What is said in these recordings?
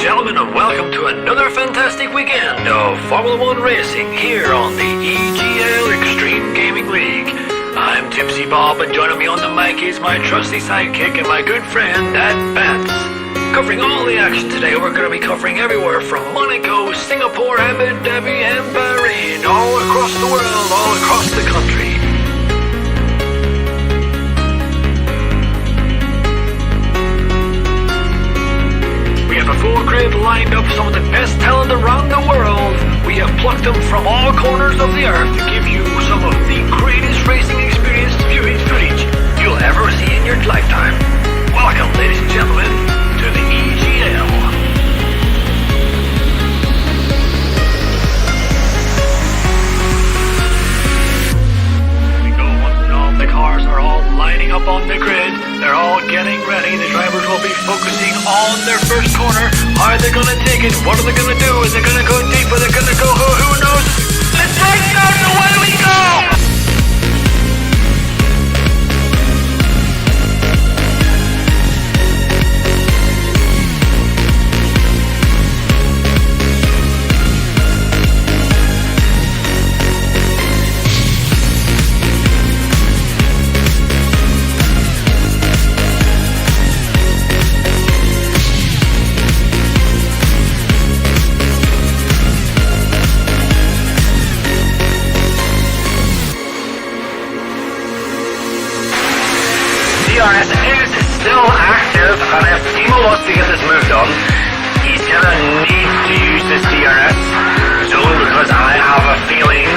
gentlemen, and welcome to another fantastic weekend of Formula 1 racing here on the EGL Extreme Gaming League. I'm Tipsy Bob, and joining me on the mic is my trusty sidekick and my good friend, Dad Vance. Covering all the action today, we're going to be covering everywhere from Monaco, Singapore, Abu Dhabi, and Bahrain, all across the world, all across the country. We have a full grid lined up, some of the best talent around the world. We have plucked them from all corners of the earth to give you some of the greatest racing experience viewing footage you'll ever see in your lifetime. Welcome, ladies and gentlemen, to the EGL. The cars are all lining up on the grid. They're all getting ready. The drivers will be focusing on their first corner. Are they going to take it? What are they going to do? Is it going to go deep? Are they going to go? Who knows? Let's break down and away we go! DRS is still active, and if Timo wants to get this moved on, he's gonna need to use this DRS zone, because I have a feeling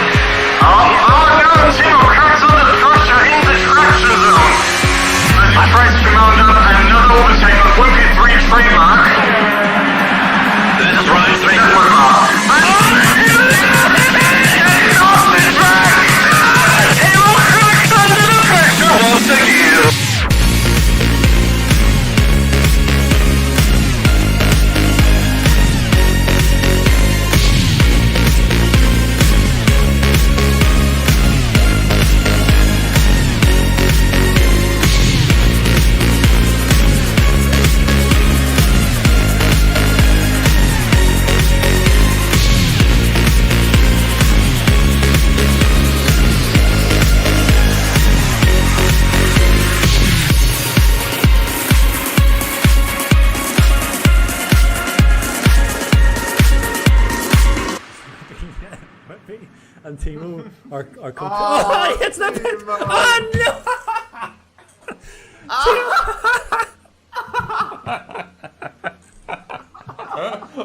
Timo are oh, it's the pit! Oh no!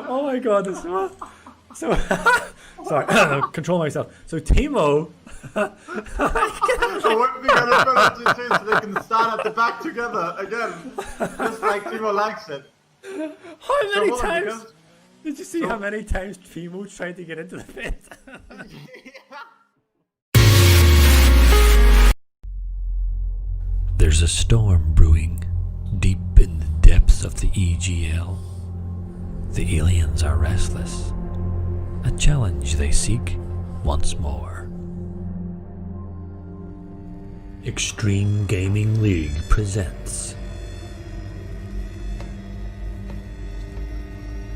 Oh my god, this is so sorry, control myself. So Timo So when we get a penalty too, so they can stand at the back together again, just like Timo likes it. how many hold on, times because- did you see how many times Timo tried to get into the pit? There's a storm brewing deep in the depths of the EGL. The aliens are restless. A challenge they seek once more. Extreme Gaming League presents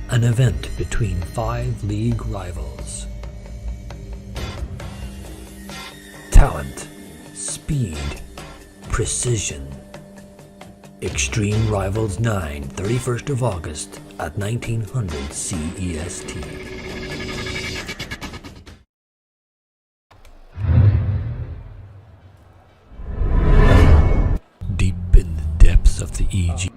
an event between 5 league rivals. Talent, speed, precision. Extreme Rivals 9, 31st of August at 1900 CEST. Deep in the depths of the EG.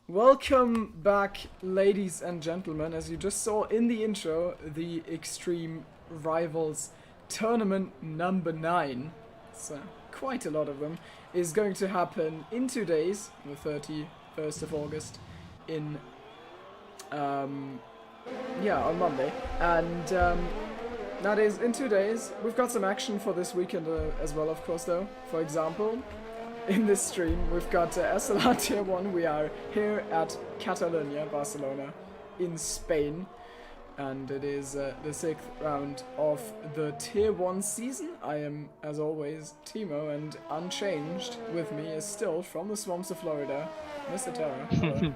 Welcome back, ladies and gentlemen. As you just saw in the intro, the Extreme Rivals Tournament number 9, so quite a lot of them, is going to happen in 2 days, the 31st of August, in, on Monday. And that is in 2 days. We've got some action for this weekend as well, of course, though. For example, in this stream, we've got SLR Tier 1. We are here at Catalonia, Barcelona, in Spain. And it is the 6th round of the Tier 1 season. I am, as always, Timo, and unchanged with me is still from the swamps of Florida, Mr. Terra. Hello.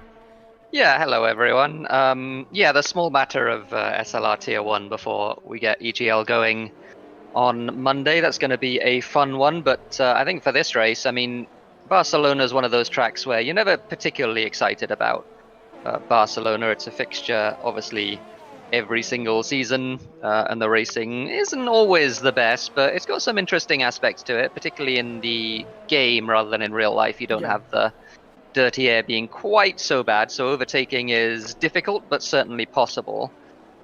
Yeah, hello everyone. The small matter of SLR Tier 1 before we get EGL going on Monday. That's going to be a fun one, but I think for this race, I mean, Barcelona is one of those tracks where you're never particularly excited about Barcelona. It's a fixture, obviously, every single season, and the racing isn't always the best, but it's got some interesting aspects to it, particularly in the game rather than in real life. You don't have the dirty air being quite so bad, so overtaking is difficult, but certainly possible.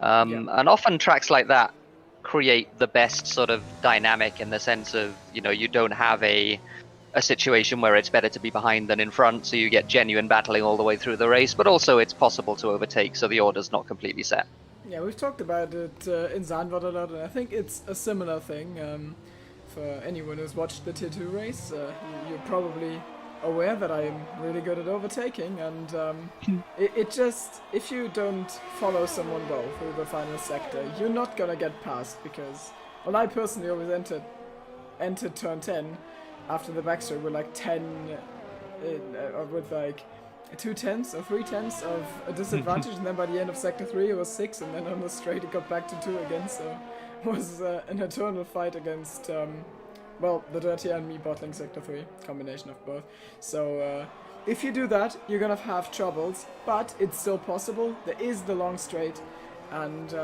And often tracks like that create the best sort of dynamic in the sense of, you don't have a situation where it's better to be behind than in front, so you get genuine battling all the way through the race, but also it's possible to overtake, so the order's not completely set. Yeah, we've talked about it in Zandvoort a lot, and I think it's a similar thing. For anyone who's watched the Tier 2 race, you're probably aware that I am really good at overtaking, and it just, if you don't follow someone well through the final sector, you're not gonna get past, because, well, I personally always entered turn 10 after the backstraight with like 10, with like 2/10 or 3/10 of a disadvantage, and then by the end of sector 3 it was 6, and then on the straight it got back to 2 again, so it was an eternal fight against the dirty and me bottling sector 3, combination of both. So if you do that, you're gonna have troubles, but it's still possible. There is the long straight, and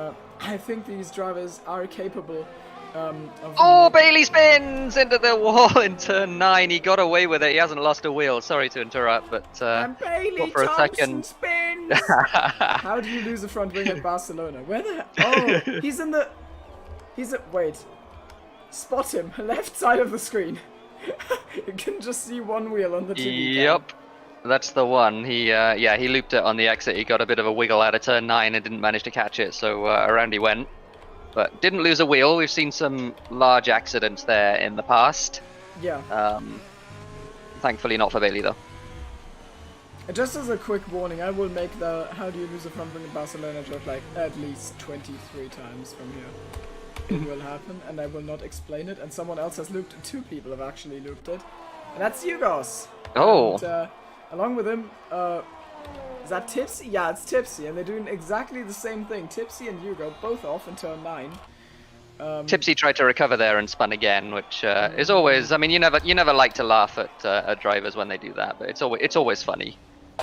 I think these drivers are capable of... Bailey spins into the wall in turn 9. He got away with it. He hasn't lost a wheel. Sorry to interrupt, but and Bailey for a Thompson second. spins! How do you lose a front wing at Barcelona? Where the... Oh, he's in the... Wait. Spot him. Left side of the screen. You can just see one wheel on the TV cam. Yep. That's the one. He looped it on the exit. He got a bit of a wiggle out of turn 9 and didn't manage to catch it, so around he went. But didn't lose a wheel. We've seen some large accidents there in the past. Yeah. Thankfully not for Bailey, though. Just as a quick warning, I will make the how do you lose a front wing in Barcelona joke like at least 23 times from here. It will happen, and I will not explain it, and someone else has looped it. 2 people have actually looped it. And that's Yugos. Oh. And, along with him, is that Tipsy? Yeah, it's Tipsy, and they're doing exactly the same thing. Tipsy and Hugo both off in turn 9. Tipsy tried to recover there and spun again, which is always. I mean, you never like to laugh at drivers when they do that, but it's always funny.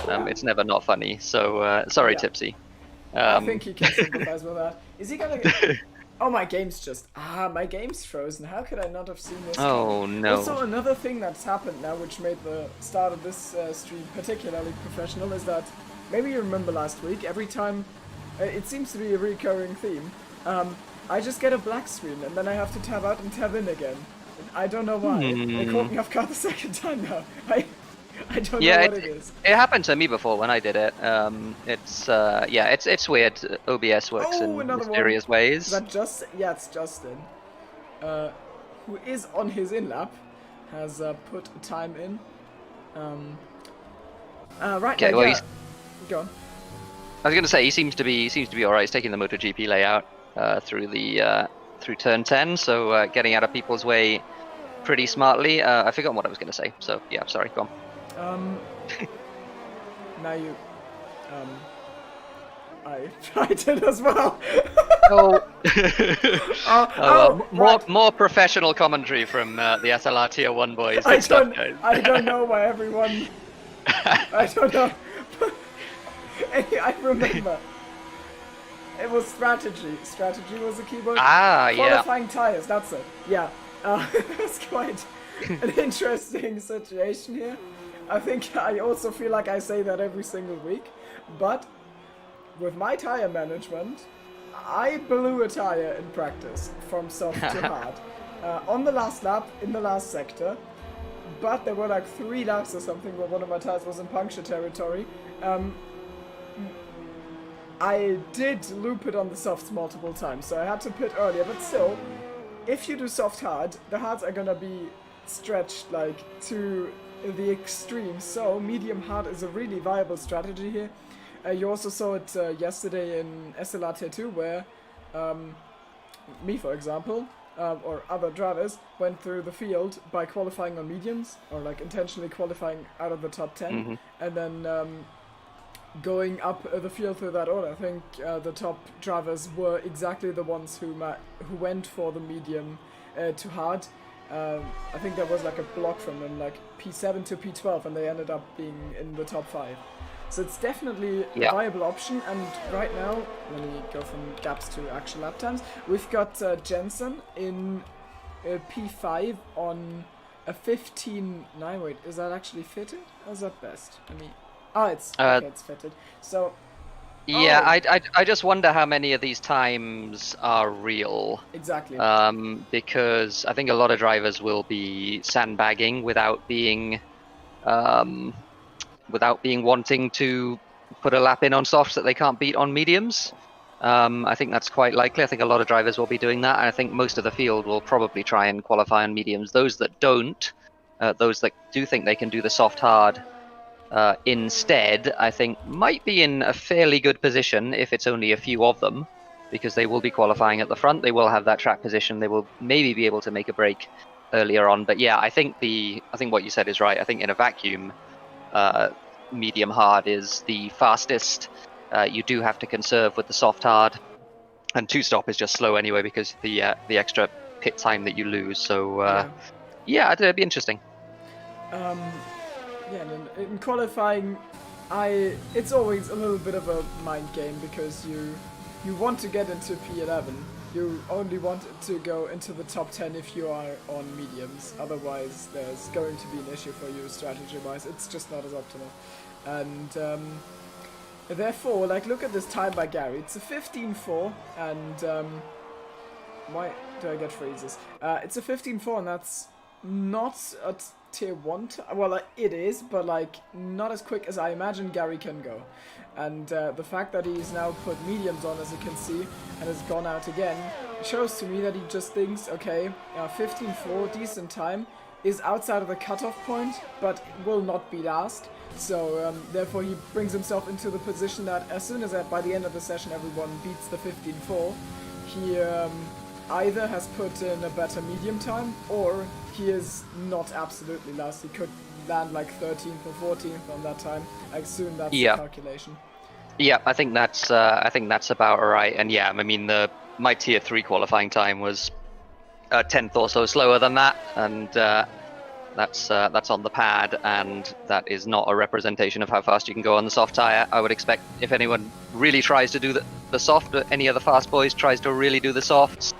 It's never not funny. So sorry, Yeah. Tipsy. I think he can sympathize with that. Is he gonna? Oh, my game's frozen. How could I not have seen this? Oh no. Also, another thing that's happened now, which made the start of this stream particularly professional, is that maybe you remember last week. Every time, it seems to be a recurring theme. I just get a black screen and then I have to tab out and tab in again. I don't know why. It caught me off guard the second time now. I don't know what it is. It happened to me before when I did it. It's weird. OBS works in mysterious ways. Is that just? Yeah, it's Justin, who is on his in-lap, has put a time in. Right. Okay, now, well, yeah. Go on. I was going to say he seems to be alright. He's taking the MotoGP layout through turn 10, so getting out of people's way pretty smartly. I forgot what I was going to say. So yeah, sorry. Go on. Now you. I did as well. More professional commentary from the SLR Tier 1 boys. I don't know why everyone. I don't know. I remember. It was strategy. Strategy was the keyword. Qualifying tires, that's it. Yeah. It's quite an interesting situation here. I think I also feel like I say that every single week. But with my tire management, I blew a tire in practice from soft to hard. On the last lap, in the last sector. But there were like 3 laps or something where one of my tires was in puncture territory. I did loop it on the softs multiple times, so I had to pit earlier, but still, if you do soft hard, the hards are gonna be stretched like to the extreme, so medium hard is a really viable strategy here. You also saw it yesterday in SLR Tier 2 where me, for example, or other drivers went through the field by qualifying on mediums, or like intentionally qualifying out of the top 10, and then going up the field through that order. I think the top drivers were exactly the ones who went for the medium to hard. I think there was like a block from them, like P7 to P12, and they ended up being in the top 5. So it's definitely a viable option, and right now, let me go from gaps to actual lap times, we've got Jensen in P5 on a 15.9. Wait, is that actually fitted? Or is that best? Let me... it's fitted. So... Yeah, I just wonder how many of these times are real. Exactly. Because I think a lot of drivers will be sandbagging without being wanting to put a lap in on softs that they can't beat on mediums. I think that's quite likely. I think a lot of drivers will be doing that. And I think most of the field will probably try and qualify on mediums. Those that don't, those that do think they can do the soft hard instead, I think might be in a fairly good position if it's only a few of them, because they will be qualifying at the front. They will have that track position. They will maybe be able to make a break earlier on. But yeah, I think what you said is right. I think in a vacuum, medium hard is the fastest. You do have to conserve with the soft hard, and 2-stop is just slow anyway because the extra pit time that you lose. So yeah, it'd be interesting. Yeah, and in qualifying, it's always a little bit of a mind game, because you want to get into P11. You only want to go into the top 10 if you are on mediums. Otherwise, there's going to be an issue for you strategy-wise. It's just not as optimal. And therefore, like, look at this time by Gary. It's a 15.4, and why do I get freezes? It's a 15.4, and that's not a Tier 1 well, it is, but like not as quick as I imagine Gary can go. And the fact that he's now put mediums on, as you can see, and has gone out again, shows to me that he just thinks, okay, 15.4, decent time, is outside of the cutoff point, but will not be last. So therefore he brings himself into the position that as soon as by the end of the session everyone beats the 15.4, he either has put in a better medium time, or he is not absolutely last. He could land like 13th or 14th on that time. I assume that's the calculation. Yeah, I think that's about right. And yeah, I mean my Tier 3 qualifying time was a 10th or so slower than that, and That's on the pad, and that is not a representation of how fast you can go on the soft tire. I would expect if anyone really tries to do the soft, any of the fast boys tries to really do the softs,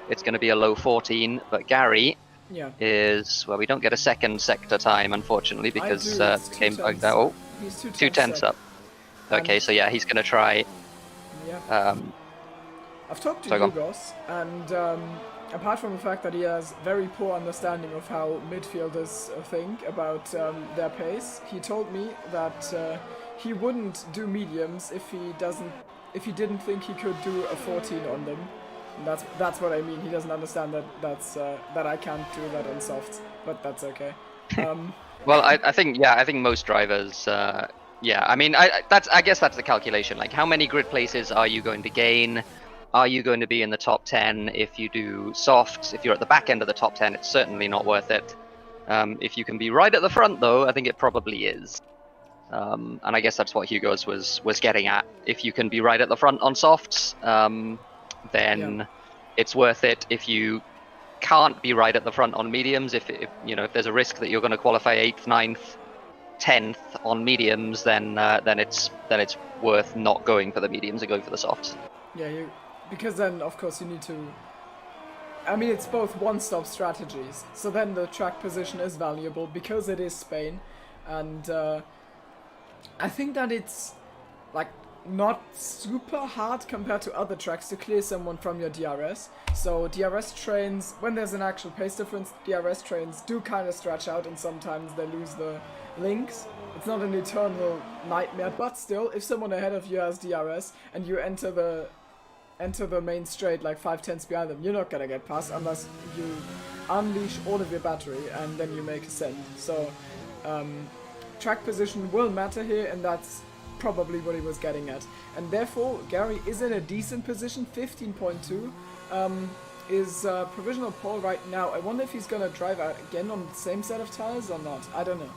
it's going to be a low 14. But Gary is, well, we don't get a second sector time, unfortunately, because the game bugged out. Oh, He's 2/10 up. Okay, so yeah, he's going to try. Yeah. I've talked to Hugos, and apart from the fact that he has very poor understanding of how midfielders think about their pace, he told me that he wouldn't do mediums if he didn't think he could do a 14 on them. And that's what I mean. He doesn't understand that I can't do that on softs, but that's okay. Well, I think most drivers. I mean, I guess that's the calculation. Like, how many grid places are you going to gain? Are you going to be in the top 10 if you do softs? If you're at the back end of the top 10, it's certainly not worth it. If you can be right at the front, though, I think it probably is. And I guess that's what Hugo's was getting at. If you can be right at the front on softs, then it's worth it. If you can't be right at the front on mediums, if there's a risk that you're going to qualify 8th, 9th, 10th on mediums, then it's worth not going for the mediums and going for the softs. Yeah, because then of course you need to. I mean, it's both one-stop strategies. So then the track position is valuable because it is Spain, and I think that it's like not super hard compared to other tracks to clear someone from your DRS. So DRS trains, when there's an actual pace difference, DRS trains do kind of stretch out, and sometimes they lose the links. It's not an eternal nightmare, but still, if someone ahead of you has DRS and you enter the main straight like 5/10 behind them, you're not gonna get past unless you unleash all of your battery and then you make a send. So track position will matter here, and that's probably what he was getting at. And therefore, Gary is in a decent position, 15.2. Is provisional pole right now. I wonder if he's gonna drive out again on the same set of tires or not. I don't know.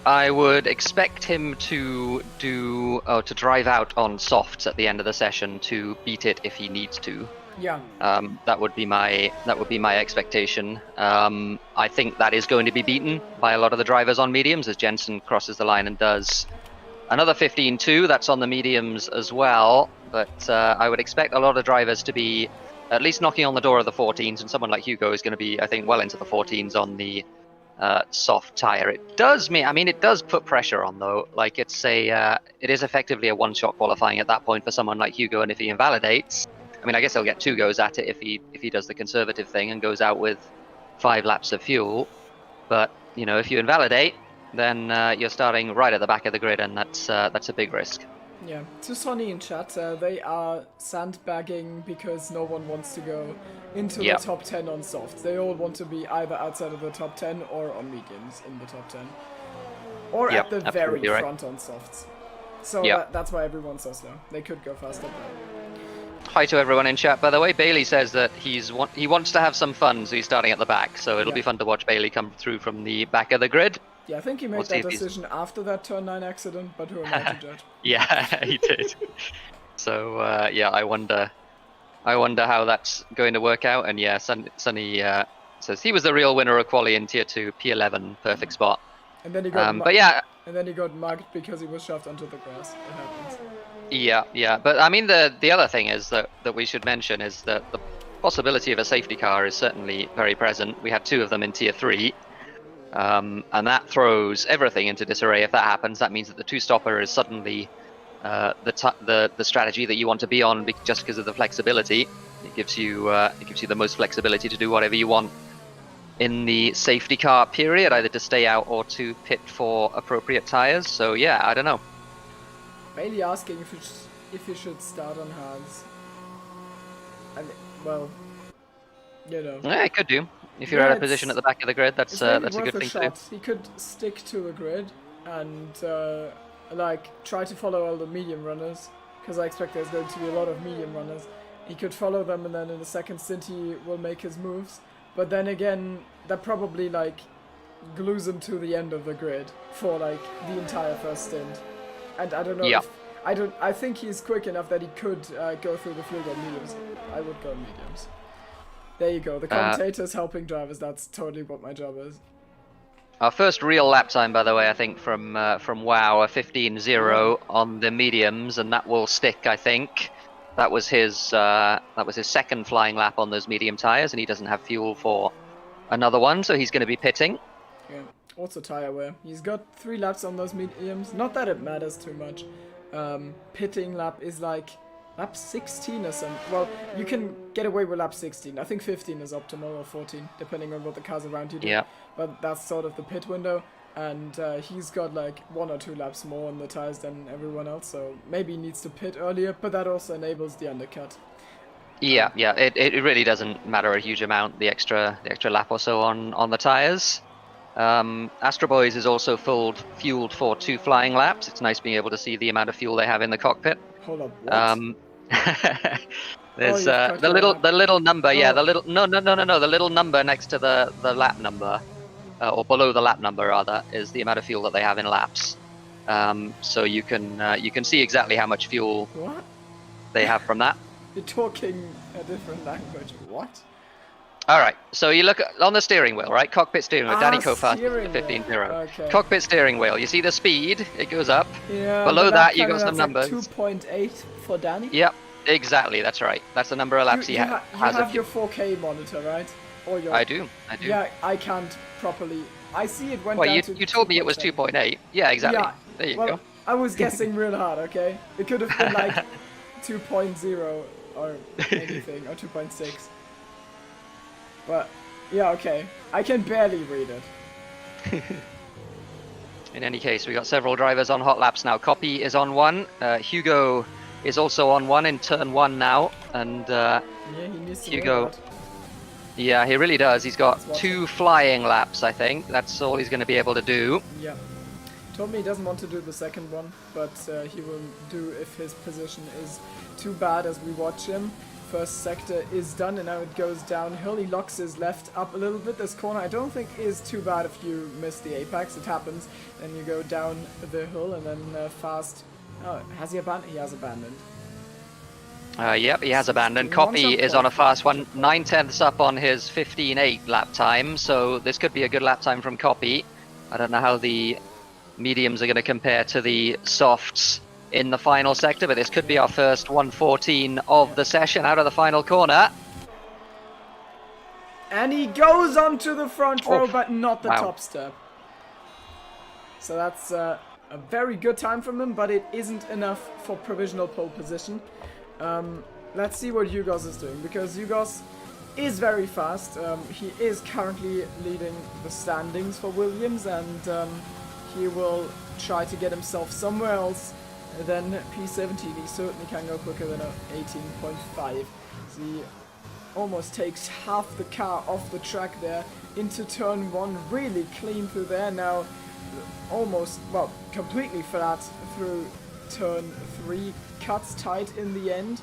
I would expect him to drive out on softs at the end of the session to beat it if he needs to. Yeah. That would be my expectation. I think that is going to be beaten by a lot of the drivers on mediums as Jensen crosses the line and does another 15.2. That's on the mediums as well. But I would expect a lot of drivers to be at least knocking on the door of the 14s, and someone like Hugo is going to be, I think, well into the 14s on the soft tire. It does put pressure on, though. Like, it is effectively a one-shot qualifying at that point for someone like Hugo, and if he invalidates, I mean, I guess he'll get 2 goes at it if he does the conservative thing and goes out with 5 laps of fuel. But if you invalidate, then you're starting right at the back of the grid, and that's a big risk. Yeah, to Sonny in chat, they are sandbagging because no one wants to go into the top 10 on softs. They all want to be either outside of the top 10 or on mediums in the top 10. Or at the very front on softs. So that's why everyone's so slow. They could go faster. Hi to everyone in chat, by the way. Bailey says that he wants to have some fun, so he's starting at the back. So it'll be fun to watch Bailey come through from the back of the grid. Yeah, I think he made that decision after that turn 9 accident, but who am I to judge? Yeah, he did. So I wonder how that's going to work out. And yeah, Sonny says he was the real winner of quali in tier 2, P11, perfect spot. And then he got and then he got mugged because he was shoved onto the grass. It happens. Yeah. But I mean, the other thing is that we should mention is that the possibility of a safety car is certainly very present. We had 2 of them in tier 3. And that throws everything into disarray. If that happens, that means that the 2-stopper is suddenly the strategy that you want to be on just because of the flexibility. It gives you the most flexibility to do whatever you want in the safety car period, either to stay out or to pit for appropriate tires. So yeah, I don't know. Bailey asking if you should start on hards. Well, Yeah, I could do. If you're at a position at the back of the grid, that's a good thing to do. He could stick to the grid and try to follow all the medium runners, because I expect there's going to be a lot of medium runners. He could follow them, and then in the second stint he will make his moves. But then again, that probably glues him to the end of the grid for the entire first stint. And I don't know. Yeah. I think he's quick enough that he could go through the field on mediums. I would go on mediums. There you go. The commentator's helping drivers. That's totally what my job is. Our first real lap time, by the way, I think from WoW, a 15:0 on the mediums, and that will stick. I think that was his second flying lap on those medium tires, and he doesn't have fuel for another one, so he's going to be pitting. Yeah. Also tire wear. He's got 3 laps on those mediums. Not that it matters too much. Pitting lap is like lap 16 or something. Well, you can get away with lap 16. I think 15 is optimal, or 14, depending on what the cars around you do. Yeah. But that's sort of the pit window. And he's got like 1 or 2 laps more on the tires than everyone else. So maybe he needs to pit earlier, but that also enables the undercut. Yeah, yeah. It really doesn't matter a huge amount, the extra lap or so on the tires. Astro Boys is also fueled for 2 flying laps. It's nice being able to see the amount of fuel they have in the cockpit. Hold up, what? There's the little number, yeah, the little no, the little number next to the lap number, or below the lap number rather, is the amount of fuel that they have in laps. So you can see exactly how much fuel What? they have from that. You're talking a different language. What? All right, so you look on the steering wheel, right? Cockpit steering wheel. Danny Kofast, steering wheel. 15:0. Okay. Cockpit steering wheel. You see the speed? It goes up. Yeah. Below but that, you got that's some numbers. Like 2.8 for Danny. Yep, exactly. That's right. That's the number of laps You he have has. your 4K monitor, right? Or your... I do. Yeah, I can't properly. I see it went Well, down to you told me it was 2.7. 2.8. Yeah, exactly. Yeah. There you Well, go. I was guessing real hard. Okay, it could have been like 2.0 or anything, or 2.6. But yeah, okay. I can barely read it. In any case, we got several drivers on hot laps now. Copy is on 1. Hugo is also on 1 in turn 1 now, and Yeah, he needs to Hugo. know that. Yeah, he really does. He's got Let's watch 2 flying laps, I think. That's all he's going to be able to do. Yeah. Told me he doesn't want to do the second one, but he will do if his position is too bad as we watch him. First sector is done, and now it goes downhill. He locks his left up a little bit. This corner I don't think is too bad if you miss the apex. It happens. Then you go down the hill and then fast. Oh, has he abandoned? He has abandoned. Yep, he has abandoned. He Copy wants a is on a point. fast one, 9/10 up on his 15:8 lap time, so this could be a good lap time from Copy. I don't know how the mediums are going to compare to the softs in the final sector, but this could be our first 1:14 of the session out of the final corner. And he goes onto the front row, Oof. but not the Wow. top step. So that's a very good time from him, but it isn't enough for provisional pole position. Let's see what Yugos is doing, because Yugos is very fast. He is currently leading the standings for Williams, and he will try to get himself somewhere else than P17. He certainly can go quicker than a 18.5. So he almost takes half the car off the track there into turn 1, really clean through there. Now almost, well, completely flat through turn 3, cuts tight in the end.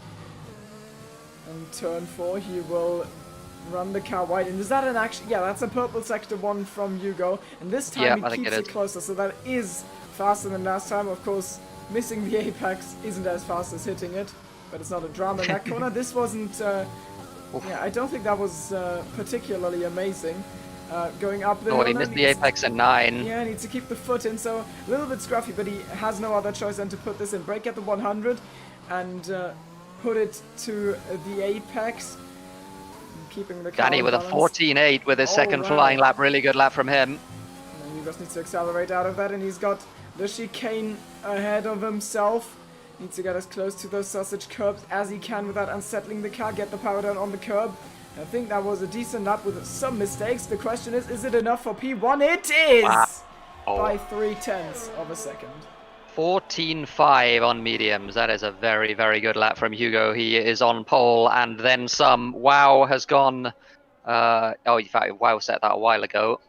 And turn 4, he will run the car wide. And is that an action? Yeah, that's a purple sector 1 from Hugo. And this time Yeah, I he think keeps it it is. closer, so that is faster than last time. Of course, missing the apex isn't as fast as hitting it, but it's not a drama in that corner. This wasn't, yeah, I don't think that was particularly amazing. Going up the Oh, hill he now missed the needs- apex at 9. Yeah, needs to keep the foot in, so a little bit scruffy, but he has no other choice than to put this in. Brake at the 100 and put it to the apex. Keeping the car Danny on with a balance. 14.8 with his second Alright. flying lap. Really good lap from him. And he just needs to accelerate out of that, and he's got the chicane ahead of himself. Needs to get as close to those sausage curbs as he can without unsettling the car, get the power down on the curb. I think that was a decent lap with some mistakes. The question is it enough for P1? It is! Wow. By 0.3 of a second. 14.5 on mediums. That is a very, very good lap from Hugo. He is on pole and then some. Wow has gone. Oh, in fact, Wow set that a while ago.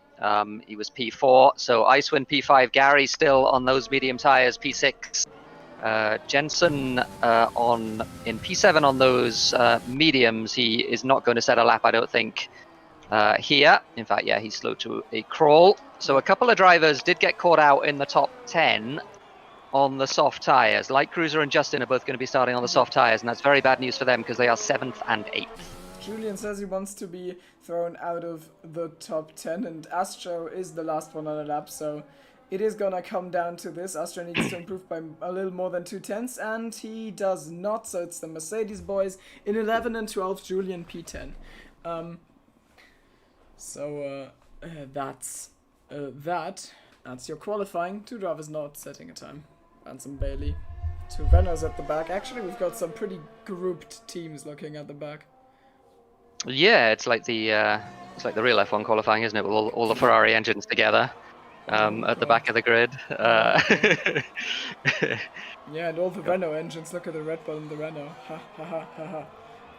He was P4. So Icewind P5. Gary still on those medium tires. P6. Jensen in P7 on those mediums. He is not going to set a lap, I don't think, here. In fact, yeah, he's slow to a crawl. So a couple of drivers did get caught out in the top 10 on the soft tires. Light Cruiser and Justin are both going to be starting on the soft tires, and that's very bad news for them because they are 7th and 8th. Julian says he wants to be thrown out of the top 10, and Astro is the last one on the lap, so it is gonna come down to this. Astro needs to improve by a little more than 2/10, and he does not, so it's the Mercedes boys in 11 and 12, Julian P10. That's that. That's your qualifying. 2 drivers not setting a time. Ransom Bailey. 2 Renaults at the back. Actually, we've got some pretty grouped teams looking at the back. Yeah, it's like the real F1 qualifying, isn't it? With all the Ferrari engines together at the back of the grid. Yeah, and all the Renault engines. Look at the Red Bull and the Renault. Ha ha ha ha ha.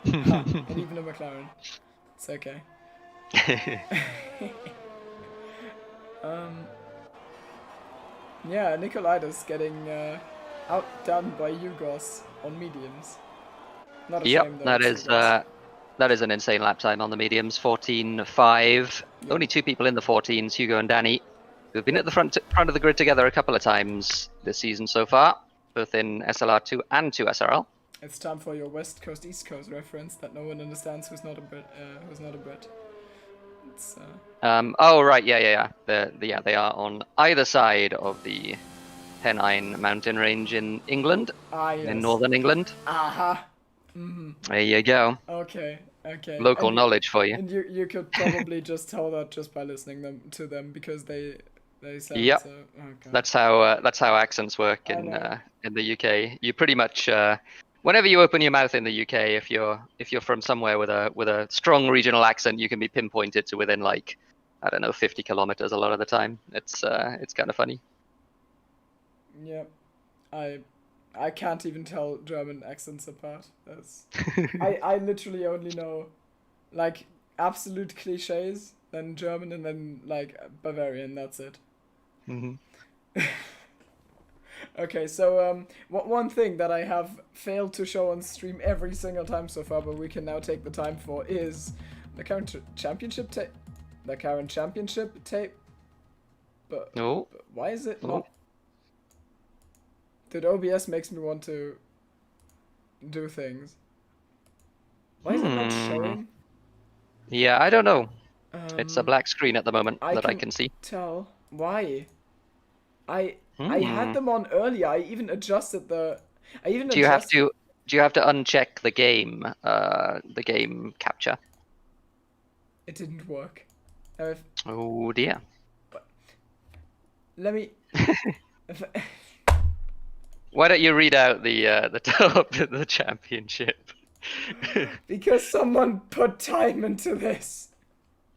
Ha, and even a McLaren. It's okay. Yeah, Nikolaitis getting outdone by Yugos on mediums. Not a shame, though. That is an insane lap time on the mediums. 14.5. Yep. Only 2 people in the 14s, Hugo and Danny, who've been at the front of the grid together a couple of times this season so far, both in SLR2 and 2 SRL. It's time for your West Coast East Coast reference that no one understands who's not a Brit. It's, Oh right, yeah. They are on either side of the Pennine mountain range in England, yes. in northern England. Aha. Mm-hmm. There you go. Okay. Local knowledge for you. And you could probably just tell that just by listening to them because they said Yep. so. Okay. That's how accents work in the UK. You pretty much whenever you open your mouth in the UK, if you're from somewhere with a strong regional accent, you can be pinpointed to within, like, I don't know, 50 kilometers a lot of the time. It's kind of funny. Yep. I can't even tell German accents apart. I literally only know, like, absolute cliches, then German, and then, like, Bavarian. That's it. Mm-hmm. Okay, so one thing that I have failed to show on stream every single time so far, but we can now take the time for, is the current championship tape. The current championship tape. But why is it not? Dude, OBS makes me want to do things. Why is it not showing? Yeah, I don't know. It's a black screen at the moment that I can see. Tell why. I had them on earlier. I even adjusted the. Do you have to uncheck the game capture? It didn't work. Oh dear. Let me. Why don't you read out the top of the championship? Because someone put time into this.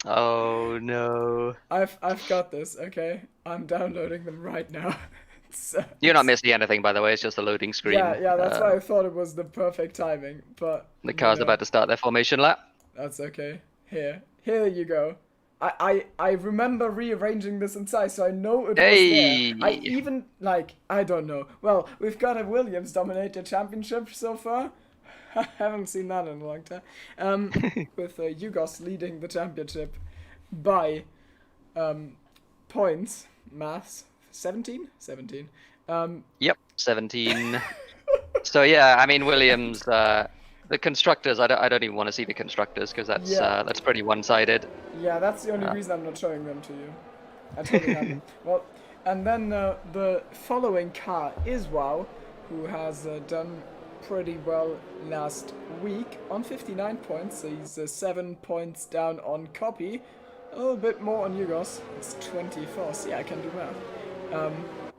Oh no. I've got this. Okay, I'm downloading them right now. You're not missing anything, by the way. It's just a loading screen. Yeah. That's why I thought it was the perfect timing. But the car's about to start their formation lap. That's okay. Here you go. I remember rearranging this inside, so I know it was there. I even, like, I don't know. Well, we've got a Williams dominate the championship so far. I haven't seen that in a long time. With Yugos leading the championship by points, maths, 17? 17. Yep, 17. So yeah, I mean, Williams, the constructors, I don't even want to see the constructors because that's pretty one-sided. Yeah, that's the only reason I'm not showing them to you. I totally haven't. Well, and then the following car is WoW, who has done pretty well last week on 59 points. So he's 7 points down on Copy. A little bit more on Yugos. It's 24. See, I can do math.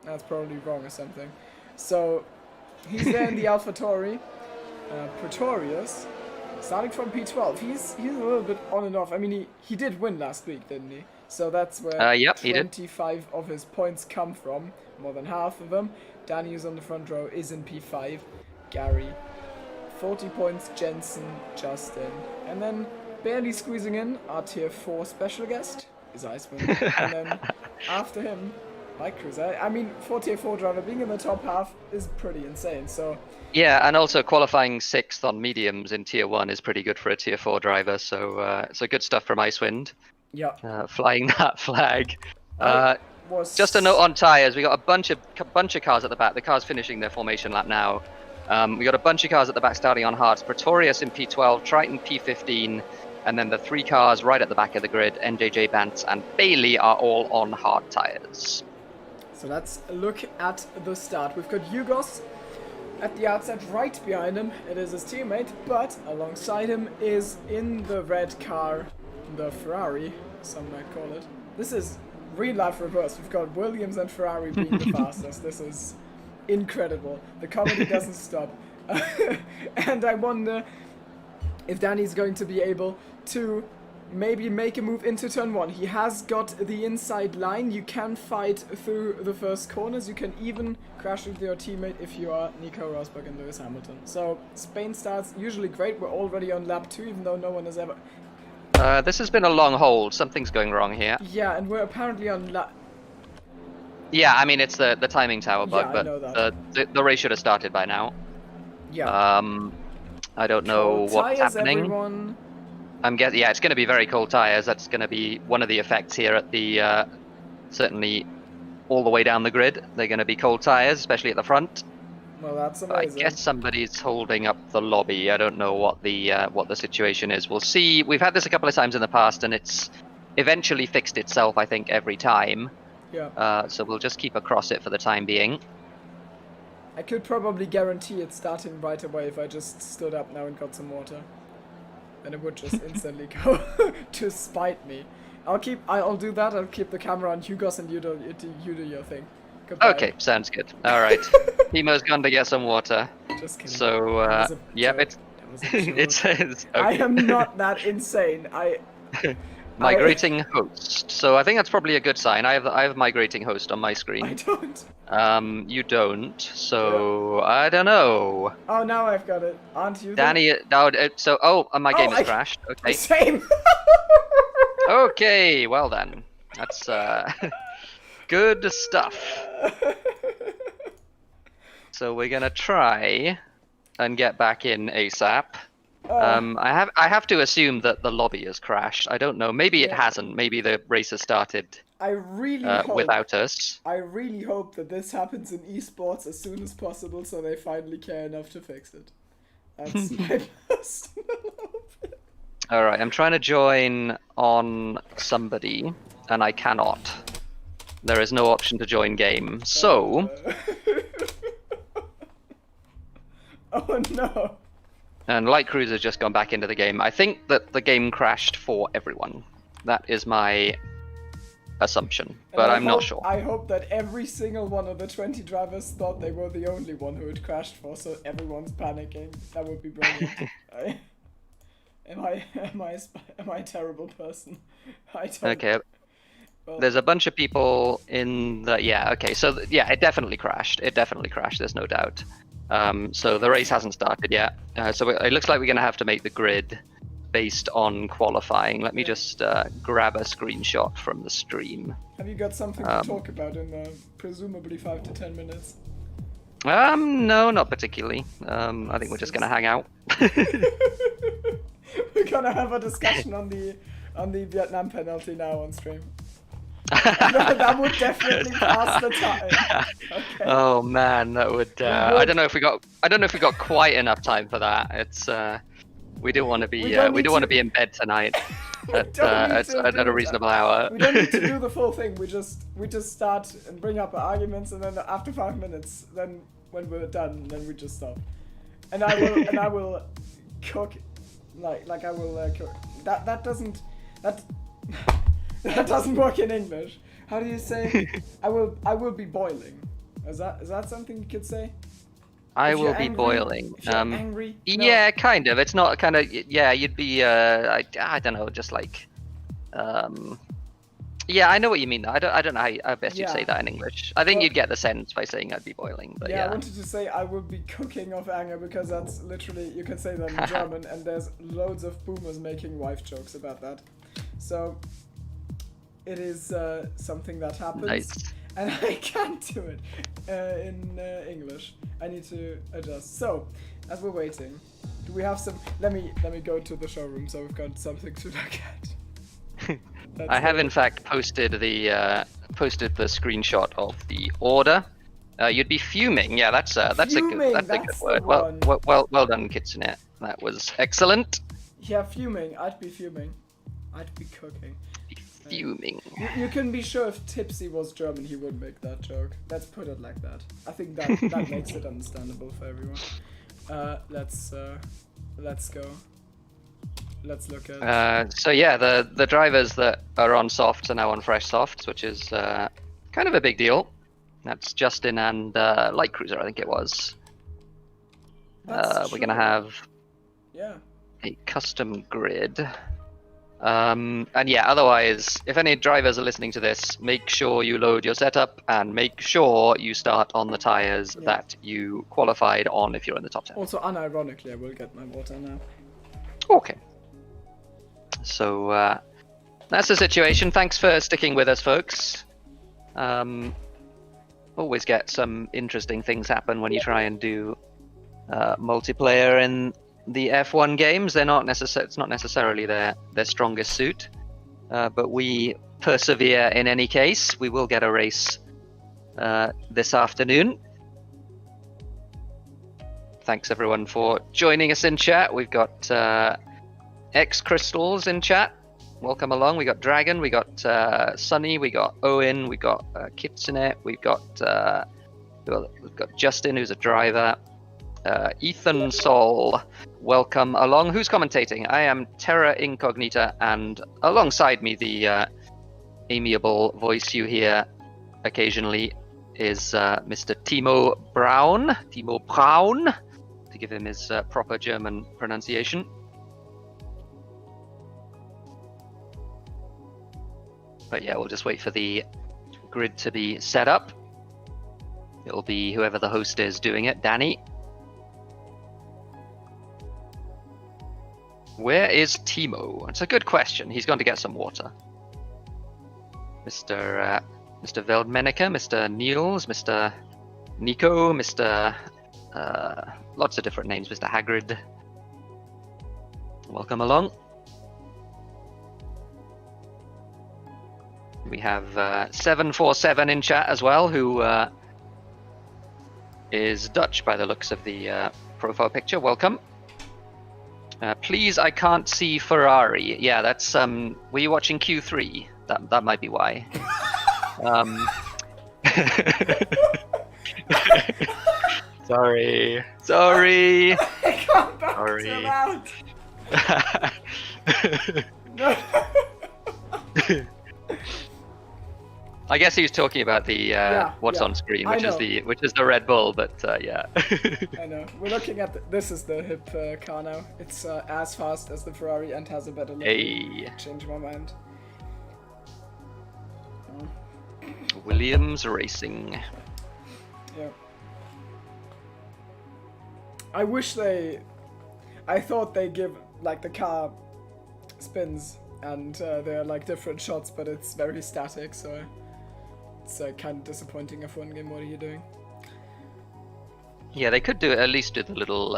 That's probably wrong or something. So he's there in the AlphaTauri. Pretorius, starting from P12. He's a little bit on and off. I mean, he did win last week, didn't he? So that's where 25 of his points come from. More than half of them. Danny, who's on the front row, is in P5. Gary, 40 points. Jensen, Justin, and then barely squeezing in our tier 4 special guest is Iceman. And then after him, Mike Cruz. I mean, for tier 4 driver, being in the top half is pretty insane. So yeah, and also qualifying 6th on mediums in tier 1 is pretty good for a tier 4 driver. So good stuff from Icewind. Yeah. Flying that flag. Just a note on tyres. We got a bunch of cars at the back. The cars finishing their formation lap now. We got a bunch of cars at the back starting on hards. Pretorius in P12, Triton P15, and then the 3 cars right at the back of the grid, NJJ, Bantz, and Bailey are all on hard tires. So let's look at the start. We've got Yugos at the outside, right behind him. It is his teammate, but alongside him is in the red car, the Ferrari, some might call it. This is real life reverse. We've got Williams and Ferrari being the fastest. This is incredible. The comedy doesn't stop. And I wonder if Danny's going to be able to maybe make a move into turn 1. He has got the inside line. You can fight through the first corners. You can even crash with your teammate if you are Nico Rosberg and Lewis Hamilton. So Spain starts usually great. We're already on lap 2, even though no one has ever... This has been a long hold. Something's going wrong here. Yeah, and we're apparently on lap... Yeah, I mean, it's the timing tower bug, Yeah, I know but the race should have started by now. Yeah. I don't know Cold what's tires, happening. Everyone. I'm guessing, yeah, it's going to be very cold tires. That's going to be one of the effects here at the, certainly all the way down the grid. They're going to be cold tires, especially at the front. Well, that's I amazing. guess somebody's holding up the lobby. I don't know what the situation is. We'll see. We've had this a couple of times in the past, and it's eventually fixed itself, I think, every time. Yeah. So we'll just keep across it for the time being. I could probably guarantee it starting right away if I just stood up now and got some water. And it would just instantly go to spite me. I'll do that. I'll keep the camera on Hugos and you do your thing. Goodbye. Okay, sounds good. All right. Timo's gone to get some water. Just kidding. So, That was a yep, joke. it's, That was a joke. it says... Okay. I am not that insane. Migrating host. So I think that's probably a good sign. I have migrating host on my I screen. don't. You don't. So I don't know. Oh, now I've got it. Aren't you? Danny, my game has crashed. Okay. Same. Okay. Well then, that's good stuff. So we're gonna try and get back in ASAP. I have to assume that the lobby has crashed. I don't know. Maybe it hasn't. Maybe the race has started I really hope. without us. I really hope that this happens in esports as soon as possible, so they finally care enough to fix it. That's my personal hope. All right, I'm trying to join on somebody, and I cannot. There is no option to join game. So, oh no. and Light Cruise has just gone back into the game. I think that the game crashed for everyone. That is my assumption, but I'm not sure. I hope that every single one of the 20 drivers thought they were the only one who had crashed for, so everyone's panicking. That would be brilliant. Am I a terrible person? I don't. Okay. Well, There's a bunch of people in the... Yeah, okay, so yeah, it definitely crashed. It definitely crashed, there's no doubt. So the race hasn't started yet. So it looks like we're going to have to make the grid based on qualifying. Let me just grab a screenshot from the stream. have you got something to talk about in presumably 5 to 10 minutes? No, not particularly. I think we're just going to hang out. We're gonna have a discussion on the Vietnam penalty now on stream. That would definitely pass the time. Okay. Oh man, that would. I don't know if we got quite enough time for that. It's we do want to be want to be in bed tonight at a reasonable hour. We don't need to do the full thing. We just start and bring up arguments, and then after 5 minutes, then when we're done, then we just stop. And I will cook like I will cook. That doesn't work in English. How do you say? I will be boiling. Is that something you could say? I If will you're be angry? boiling. If you're angry? No. Yeah, kind of. It's not kind of. Yeah, you'd be. I don't know, just like. Yeah, I know what you mean. I don't know how best you'd say Yeah. that in English. I think Well- you'd get the sense by saying I'd be boiling, but I yeah. wanted to say I will be cooking of anger because that's literally, you can say that in German, and there's loads of boomers making wife jokes about that. So it is something that happens, Nice. and I can't do it in English. I need to adjust. So as we're waiting, do we have some? Let me go to the showroom so we've got something to look at. I have in fact posted the screenshot of the order. You'd be fuming. Yeah, that's a Fuming, good that's the word. one. Well done, Kitsune. That was excellent. Yeah, fuming. I'd be fuming. I'd be cooking. Fuming. You can be sure if Tipsy was German, he would make that joke. Let's put it like that. I think that makes it understandable for everyone. Let's go. Let's look at. So yeah, the drivers that are on softs are now on fresh softs, which is kind of a big deal. That's Justin and Light Cruiser, I think it was. We're gonna have a custom grid. And yeah, otherwise, if any drivers are listening to this, make sure you load your setup and make sure you start on the tires that you qualified on if you're in the top 10. Also, unironically, I will get my water now. Okay. So that's the situation. Thanks for sticking with us, folks. Always get some interesting things happen when you try and do multiplayer in the F1 games. They're not it's not necessarily their strongest suit, but we persevere in any case. We will get a race this afternoon. Thanks everyone for joining us in chat. We've got X Crystals in chat. Welcome along. We got Dragon, we got Sunny, we got Owen, we got Kitsune, we've got Justin, who's a driver. Ethan Sol, welcome along. Who's commentating? I am Terra Incognita, and alongside me, the amiable voice you hear occasionally is Mr. Timo Braun, to give him his proper German pronunciation. But yeah, we'll just wait for the grid to be set up. It'll be whoever the host is doing it, Danny. Where is Timo? It's a good question. He's going to get some water. Mr. Veldmenica, Mr. Niels, Mr. Nico, Mr. Lots of different names, Mr. Hagrid. Welcome along. We have 747 in chat as well, who is Dutch by the looks of the profile picture. Welcome. Please, I can't see Ferrari. Yeah, that's were you watching Q3? That might be why. Sorry. I can't back No. I guess he was talking about the what's on screen, which is the Red Bull, but yeah. I know. We're looking at this is the hip car now. It's as fast as the Ferrari and has a better look. Hey. Change my mind. Williams Racing. Yeah. I wish I thought they give like the car spins and they're like different shots, but it's very static, so it's kind of disappointing. F1 game, what are you doing? Yeah, they could at least do the little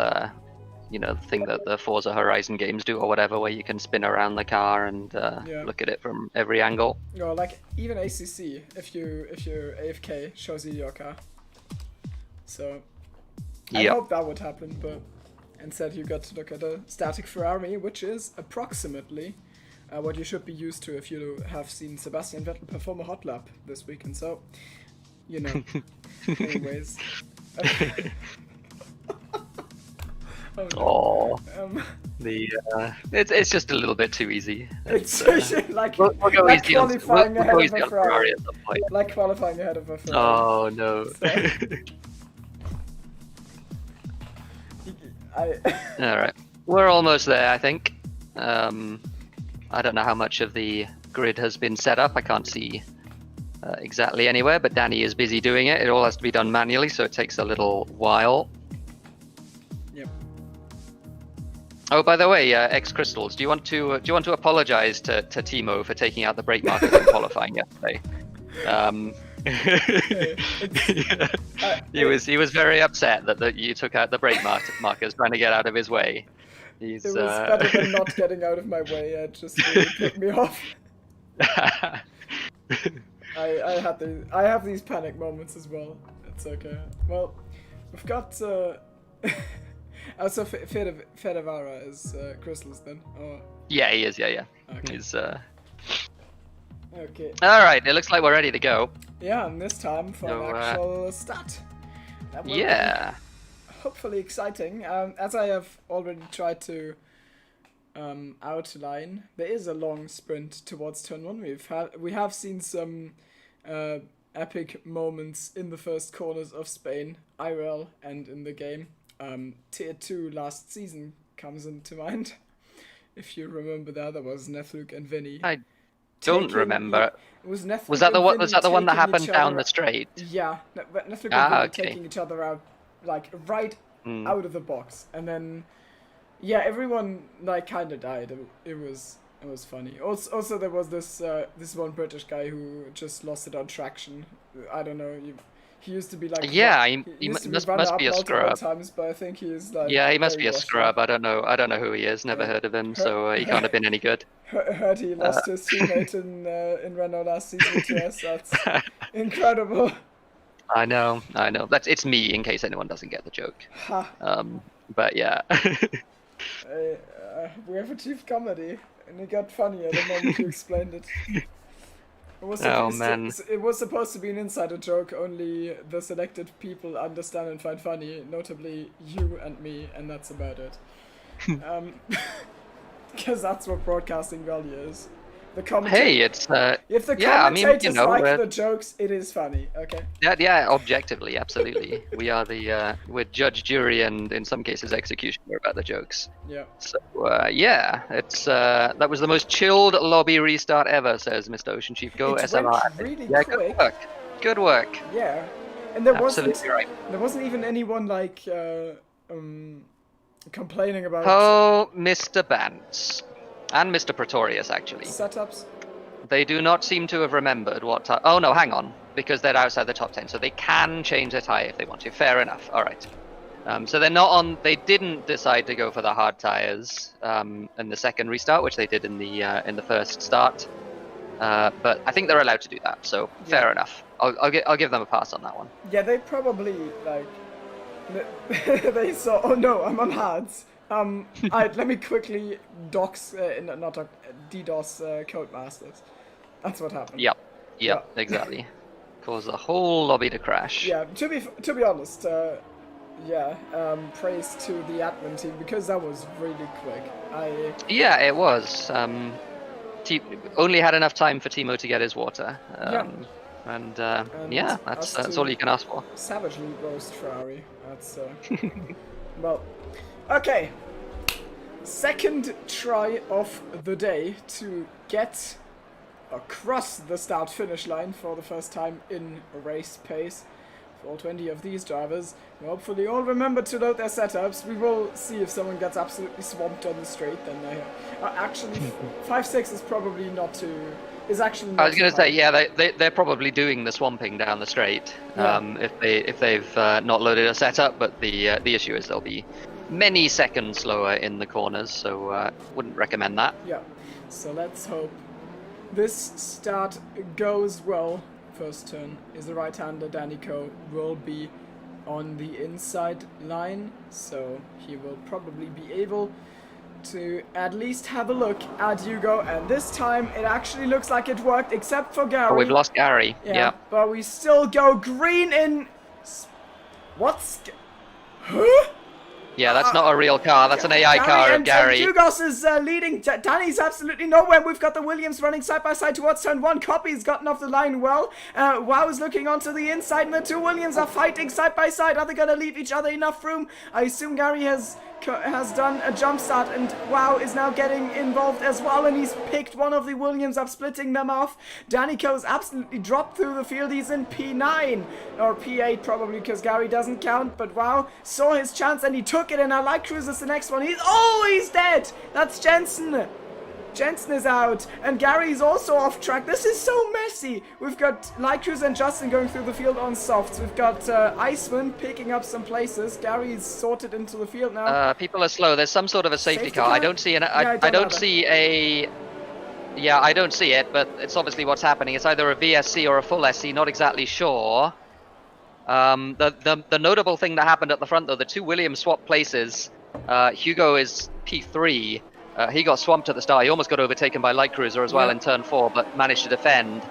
thing that the Forza Horizon games do or whatever, where you can spin around the car and look at it from every angle. Or like even ACC, if you're AFK, shows you your car. So I hope that would happen, but instead you got to look at a static Ferrari, which is approximately what you should be used to if you have seen Sebastian Vettel perform a hot lap this weekend. So, anyways. It's just a little bit too easy. It's like we'll go like easy on Ferrari at some point. Like qualifying ahead of a Ferrari. Oh no. All right, we're almost there, I think. I don't know how much of the grid has been set up. I can't see exactly anywhere, but Danny is busy doing it. It all has to be done manually, so it takes a little while. Yep. Oh, by the way, X Crystals, do you want to apologize to Timo for taking out the brake markers in qualifying yesterday? He was very upset that you took out the brake markers trying to get out of his way. It was better than not getting out of my way. It just really put me off. I have these panic moments as well. It's okay. Well, we've got. Also, Fedavara is Crystals then? Or... Yeah, he is. Yeah. Okay. He's. Okay. All right. It looks like we're ready to go. Yeah, and this time for So, an actual start. That will Yeah. be hopefully exciting. As I have already tried to outline, there is a long sprint towards turn 1. We have seen some epic moments in the first corners of Spain, IRL, and in the game. Tier 2 last season comes into mind. If you remember that was Nethluke and Vinny. I don't remember. It was Nethluke Was that the and one? Vinny Was that the one that taking happened each down other the straight? Yeah, but Nethluke Ah, and Vinny okay. taking each other out, like, right out of the box. And then, yeah, everyone, like, kind of died. It was funny. Also there was this one British guy who just lost it on traction. I don't know, he used to be like... Yeah, he he used to must runner-up be a multiple scrub. times, but I think he is like... Yeah, he must very be a washed scrub. up. I don't know who he is. Never heard of him, so he can't have been any good. Heard he lost his teammate in Renault last season to us. That's incredible. I know. It's me, in case anyone doesn't get the joke. Ha. But yeah. We have achieved comedy, and it got funnier the moment you explained it. It was Oh, supposed man. it was supposed to be an insider joke only the selected people understand and find funny, notably you and me, and that's about it. Because that's what broadcasting value is. The Hey, it's if the yeah, I mean, commentators you know, like the jokes, it is funny, okay? yeah, objectively, absolutely. We are we're judge, jury, and in some cases executioner about the jokes. Yeah. So yeah, it's that was the most chilled lobby restart ever, says Mr. Ocean Chief. Go It SLR. went really Yeah, quick. Good work. Yeah. And there Absolutely right. wasn't even anyone like complaining about Oh, Mr. Bantz. And Mr. Pretorius, actually. setups. They do not seem to have remembered what... Oh, no, hang on. Because they're outside the top 10, so they can change their tyre if they want to. Fair enough. All right. So they're not on... They didn't decide to go for the hard tyres in the second restart, which they did in the first start. But I think they're allowed to do that, so fair enough. I'll give them a pass on that one. Yeah, they probably like they saw. Oh no, I'm on hards. Alright, let me quickly DDoS Codemasters. That's what happened. Yep, Yeah. exactly. Cause the whole lobby to crash. Yeah, to be honest, praise to the admin team because that was really quick. Yeah, it was. Only had enough time for Timo to get his water. And yeah, that's all you can ask for. Savagely roast Ferrari. That's well, okay. Second try of the day to get across the start-finish line for the first time in race pace. For all 20 of these drivers, who hopefully all remember to load their setups. We will see if someone gets absolutely swamped on the straight. Then they actually 5-6 is probably not too. Is actually. Not I was going too to say, high. yeah, they're probably doing the swamping down the straight. Yeah. If they've not loaded a setup, but the issue is they'll be many seconds slower in the corners, so wouldn't recommend that. Yeah. So let's hope this start goes well. First turn is the right-hander. Danico will be on the inside line, so he will probably be able to at least have a look at Hugo, and this time it actually looks like it worked, except for Gary. Oh, we've lost Gary. Yeah. But we still go green in... What's... Huh? Yeah, that's not a real car. That's an AI car of Gary. Hugos is leading. Danny's absolutely nowhere. We've got the Williams running side by side towards turn 1. Copy's gotten off the line well. Wow is looking onto the inside, and the two Williams are fighting side by side. Are they going to leave each other enough room? I assume Gary has done a jump start, and Wow is now getting involved as well, and he's picked one of the Williams up, splitting them off. Danico's absolutely dropped through the field. He's in P9 or P8 probably, because Gary doesn't count, but Wow saw his chance and he took it, and now Light Cruise is the next one. He's dead. That's Jensen. Jensen is out, and Gary's also off track. This is so messy. We've got Light Cruise and Justin going through the field on softs. We've got Iceman picking up some places. Gary's sorted into the field now. People are slow. There's some sort of a safety car. car? I don't see I don't see a. Yeah, I don't see it, but it's obviously what's happening. It's either a VSC or a full SC. Not exactly sure. The notable thing that happened at the front, though, the two Williams swapped places. Hugo is P3. He got swamped at the start. He almost got overtaken by Light Cruiser as well in turn 4, but managed to defend.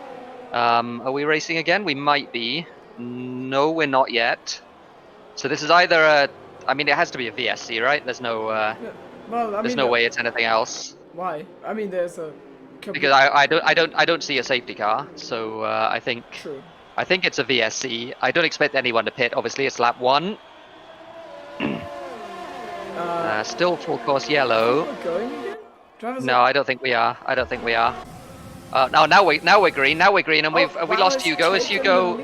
Are we racing again? We might be. No, we're not yet. So this is either a... I mean, it has to be a VSC, right? There's no... there's no way it's anything else. Why? I mean, there's a... Because I don't see a safety car, so I think... True. I think it's a VSC. I don't expect anyone to pit. Obviously, it's lap 1. Still full course yellow. Going again? Drivers No, I don't think we are. I don't think we are. Now we're green. Now we're green, and we lost Hugo. As Hugo,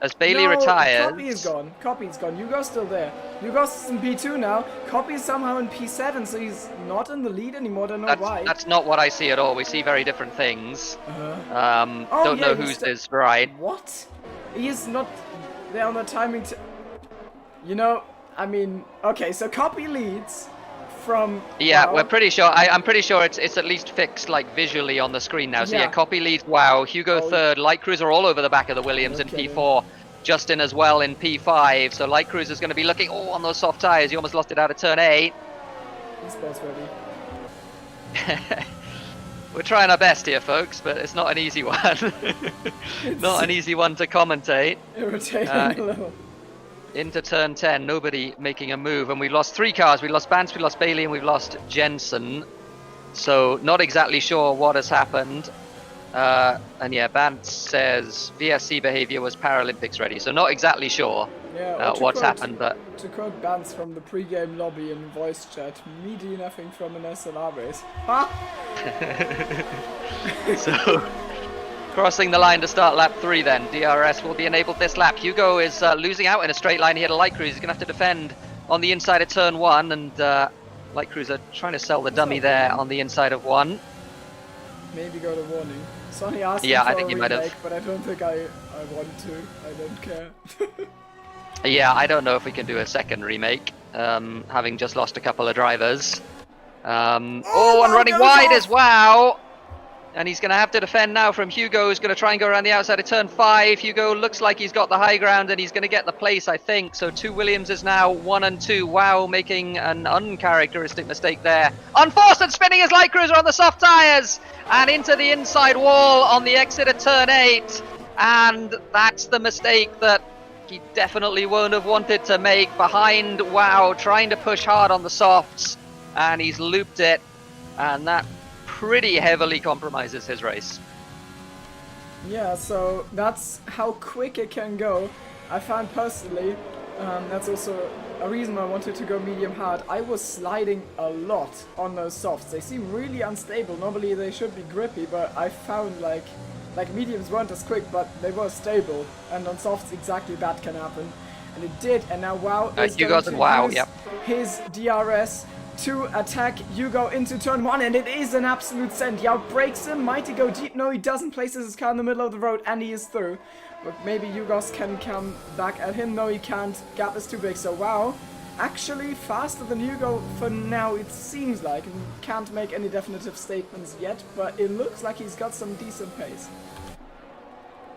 as Bailey retired. Copy is gone. Copy's gone. Hugo's still there. Hugo's in P2 now. Copy is somehow in P7, so he's not in the lead anymore. Don't know why. That's not what I see at all. We see very different things. Don't know whose is right. What? He is not there on the timing to... You know, I mean, okay, so Copy leads from... Yeah, wow. we're pretty sure. I'm pretty sure it's at least fixed like visually on the screen now. So yeah, Copy leads. Wow, Hugo third, Light Cruiser all over the back of the Williams in P4. Justin as well in P5. So Light Cruiser's going to be looking on those soft tires. He almost lost it out of turn 8. He's both ready. We're trying our best here, folks, but it's not an easy one. Not an easy one to commentate. Irritating a little. Into turn 10, nobody making a move, and we lost 3 cars. We lost Bance, we lost Bailey, and we've lost Jensen. So not exactly sure what has happened. And yeah, Bance says VSC behavior was Paralympics ready. So not exactly sure what's happened. But to quote Bance from the pre-game lobby in voice chat, me do nothing from an SLR race. Huh? So crossing the line to start lap 3 then. DRS will be enabled this lap. Hugo is losing out in a straight line here to Light Cruiser. He's going to have to defend on the inside of turn 1, and Light Cruiser trying to sell the dummy there on the inside of 1. Maybe go to warning. Sonny asked yeah, for I think a you remake, might have. but I don't think I want to. I don't care. Yeah, I don't know if we can do a second remake, having just lost a couple of drivers. And running wide as well. And he's going to have to defend now from Hugo, who's going to try and go around the outside of turn 5. Hugo looks like he's got the high ground, and he's going to get the place, I think. So 2 Williams is now 1 and 2. Wow, making an uncharacteristic mistake there. Unforced and spinning his Light Cruiser on the soft tyres. And into the inside wall on the exit of turn 8. And that's the mistake that he definitely won't have wanted to make. Behind Wow, trying to push hard on the softs. And he's looped it. And that pretty heavily compromises his race. Yeah, so that's how quick it can go. I found personally, that's also a reason I wanted to go medium hard. I was sliding a lot on those softs. They seem really unstable. Normally they should be grippy, but I found like mediums weren't as quick, but they were stable. And on softs exactly that can happen. And it did, and now Wow is going to use his DRS to attack Hugo into turn 1, and it is an absolute send. Yao breaks him. Might he go deep? No, he doesn't. Places his car in the middle of the road, and he is through. But maybe Hugos can come back at him. No, he can't. Gap is too big. So Wow, actually faster than Hugo for now, it seems like. And can't make any definitive statements yet, but it looks like he's got some decent pace.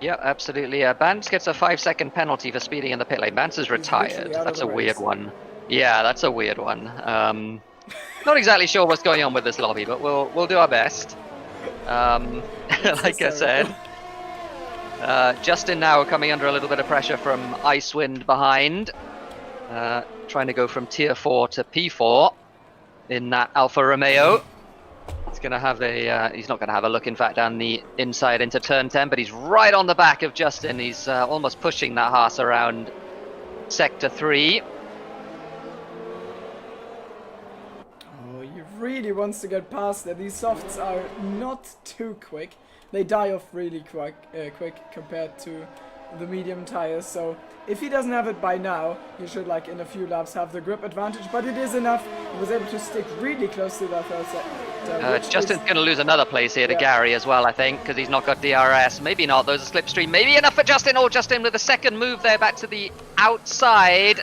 Yeah, absolutely. Bance gets a 5-second penalty for speeding in the pit lane. Bance is retired. That's a weird one. Yeah, that's a weird one. Not exactly sure what's going on with this lobby, but we'll do our best. Like I said, Justin now coming under a little bit of pressure from Icewind behind, trying to go from tier 4 to P4 in that Alfa Romeo. He's gonna have a he's not gonna have a look, in fact, down the inside into turn 10, but he's right on the back of Justin. He's almost pushing that Haas around sector 3. Really wants to get past there. These softs are not too quick. They die off really quick compared to the medium tires. So if he doesn't have it by now, he should, like, in a few laps have the grip advantage. But it is enough. He was able to stick really close to that first sector. Justin's going to lose another place here to Gary as well, I think, because he's not got DRS. Maybe not. Those are slipstream. Maybe enough for Justin. Oh, Justin with a second move there back to the outside.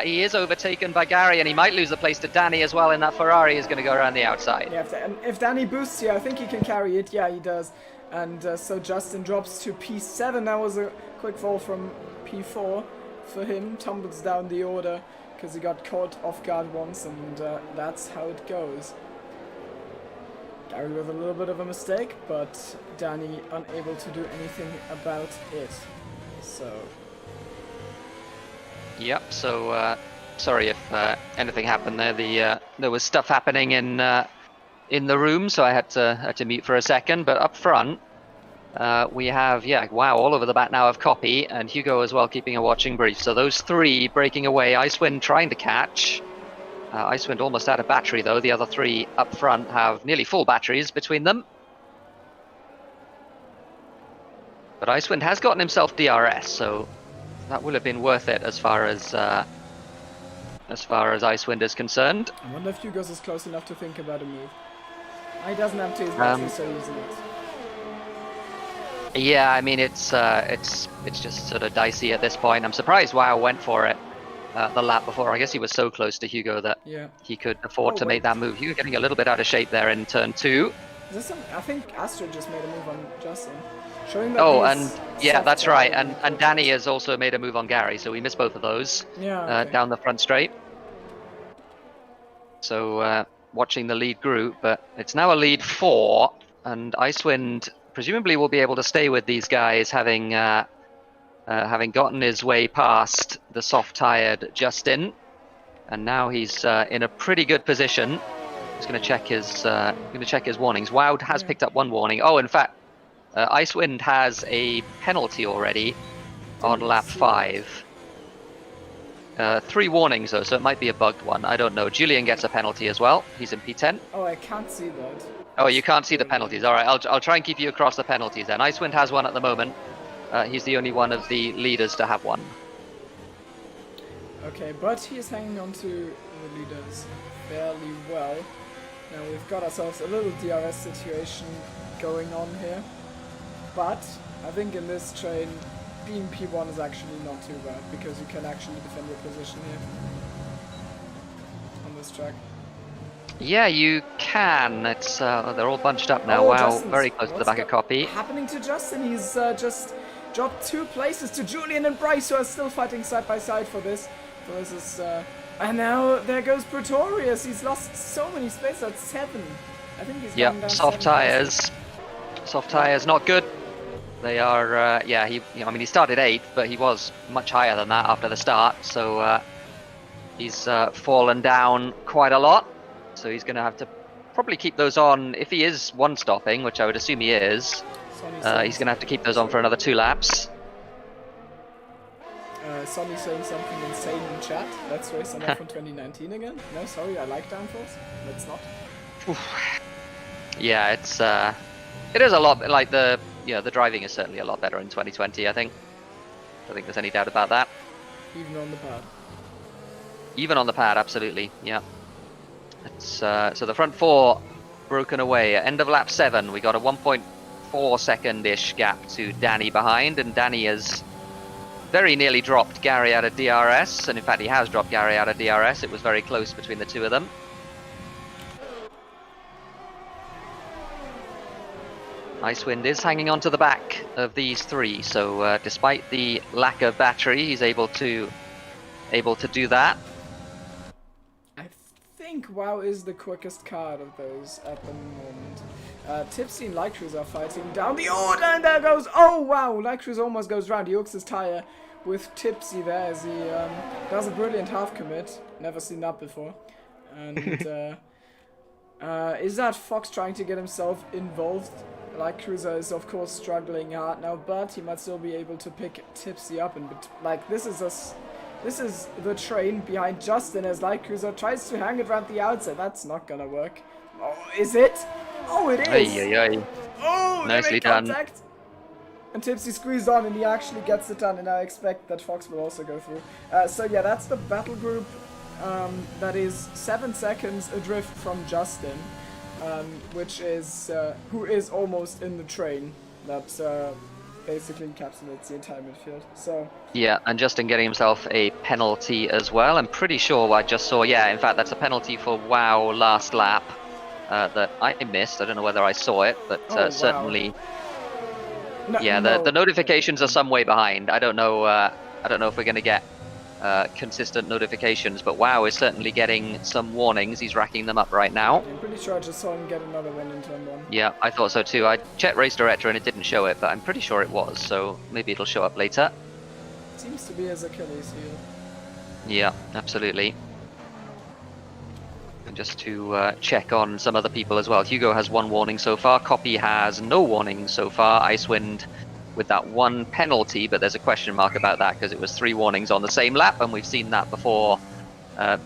He is overtaken by Gary, and he might lose the place to Danny as well, and that Ferrari is going to go around the outside. Yeah, if Danny boosts here, I think he can carry it. Yeah, he does. And so Justin drops to P7. That was a quick fall from P4 for him, tumbles down the order because he got caught off guard once, and that's how it goes. Gary with a little bit of a mistake, but Danny unable to do anything about it. So. Yep. So sorry if anything happened there. There was stuff happening in the room, so I had to mute for a second. But up front, we have wow, all over the bat now of Copy and Hugo as well, keeping a watching brief. So those three breaking away. Icewind trying to catch. Icewind almost out of battery though. The other three up front have nearly full batteries between them. But Icewind has gotten himself DRS, so that will have been worth it as far as Icewind is concerned. I wonder if Hugo's is close enough to think about a move. He doesn't have to use battery, so he's using it. Yeah, I mean it's just sort of dicey at this point. I'm surprised Wow went for it the lap before. I guess he was so close to Hugo that he could afford to make that move. Hugo getting a little bit out of shape there in turn 2. Is this I think Astrid just made a move on Justin. Showing that that's right. And Danny has also made a move on Gary, so we missed both of those down the front straight. So watching the lead group, but it's now a lead 4, and Icewind presumably will be able to stay with these guys, having gotten his way past the soft-tired Justin, and now he's in a pretty good position. He's going to check his warnings. Wow has picked up one warning. Oh, in fact, Icewind has a penalty already on lap 5. 3 warnings though, so it might be a bugged one. I don't know. Julian gets a penalty as well. He's in P10. Oh, I can't see that. Oh, you can't see the penalties. All right, I'll try and keep you across the penalties then. Icewind has one at the moment. He's the only one of the leaders to have one. Okay, but he's hanging on to the leaders fairly well. Now we've got ourselves a little DRS situation going on here. But I think in this train, being P1 is actually not too bad, because you can actually defend your position here on this track. Yeah, you can. It's they're all bunched up now. Oh, Wow, Justin's, very close to the back of Copy. Happening to Justin? He's just dropped 2 places to Julian and Bryce, who are still fighting side by side for this. So this is and now there goes Pretorius. He's lost so many spaces. That's 7. I think he's gone down soft 7 tires. Soft tires, not good. They are, I mean, he started 8th, but he was much higher than that after the start, so he's fallen down quite a lot. So he's going to have to probably keep those on. If he is one-stopping, which I would assume he is, he's going to have to keep those on for another 2 laps. Sonny saying something insane in chat. Let's race on F from 2019 again. No, sorry, I like downforce. Let's not. Yeah, it is a lot like the driving is certainly a lot better in 2020. I think. I don't think there's any doubt about that. Even on the pad. Even on the pad, absolutely. Yeah. It's so the front 4 broken away. At end of lap 7, we got a 1.4 second-ish gap to Danny behind, and Danny has very nearly dropped Gary out of DRS, and in fact he has dropped Gary out of DRS. It was very close between the two of them. Icewind is hanging on to the back of these 3, so despite the lack of battery, he's able to do that. I think WoW is the quickest car out of those at the moment. Tipsy and Light Cruise are fighting down the order, and there goes, oh wow, Light Cruise almost goes round. He hooks his tire with Tipsy there as he does a brilliant half commit. Never seen that before. And is that Fox trying to get himself involved? Light Cruiser is of course struggling hard now, but he might still be able to pick Tipsy up. And like this is the train behind Justin as Light Cruiser tries to hang it around the outside. That's not gonna work. Oh, is it? Oh, it is. Ay. Oh, nicely done. And Tipsy squeezed on, and he actually gets it done. And I expect that Fox will also go through. So yeah, that's the battle group. That is 7 seconds adrift from Justin. Which is who is almost in the train that basically encapsulates the entire midfield. So yeah, and Justin getting himself a penalty as well. I'm pretty sure I just saw. Yeah, in fact, that's a penalty for WoW last lap that I missed. I don't know whether I saw it, but certainly. No, yeah, the notifications are some way behind. I don't know. I don't know if we're going to get consistent notifications, but WoW is certainly getting some warnings. He's racking them up right now. I'm pretty sure I just saw him get another one in turn 1. Yeah, I thought so too. I checked Race Director and it didn't show it, but I'm pretty sure it was, so maybe it'll show up later. Seems to be his Achilles heel. Yeah, absolutely. And just to check on some other people as well. Hugo has 1 warning so far. Copy has no warning so far. Icewind with that 1 penalty, but there's a question mark about that because it was 3 warnings on the same lap, and we've seen that before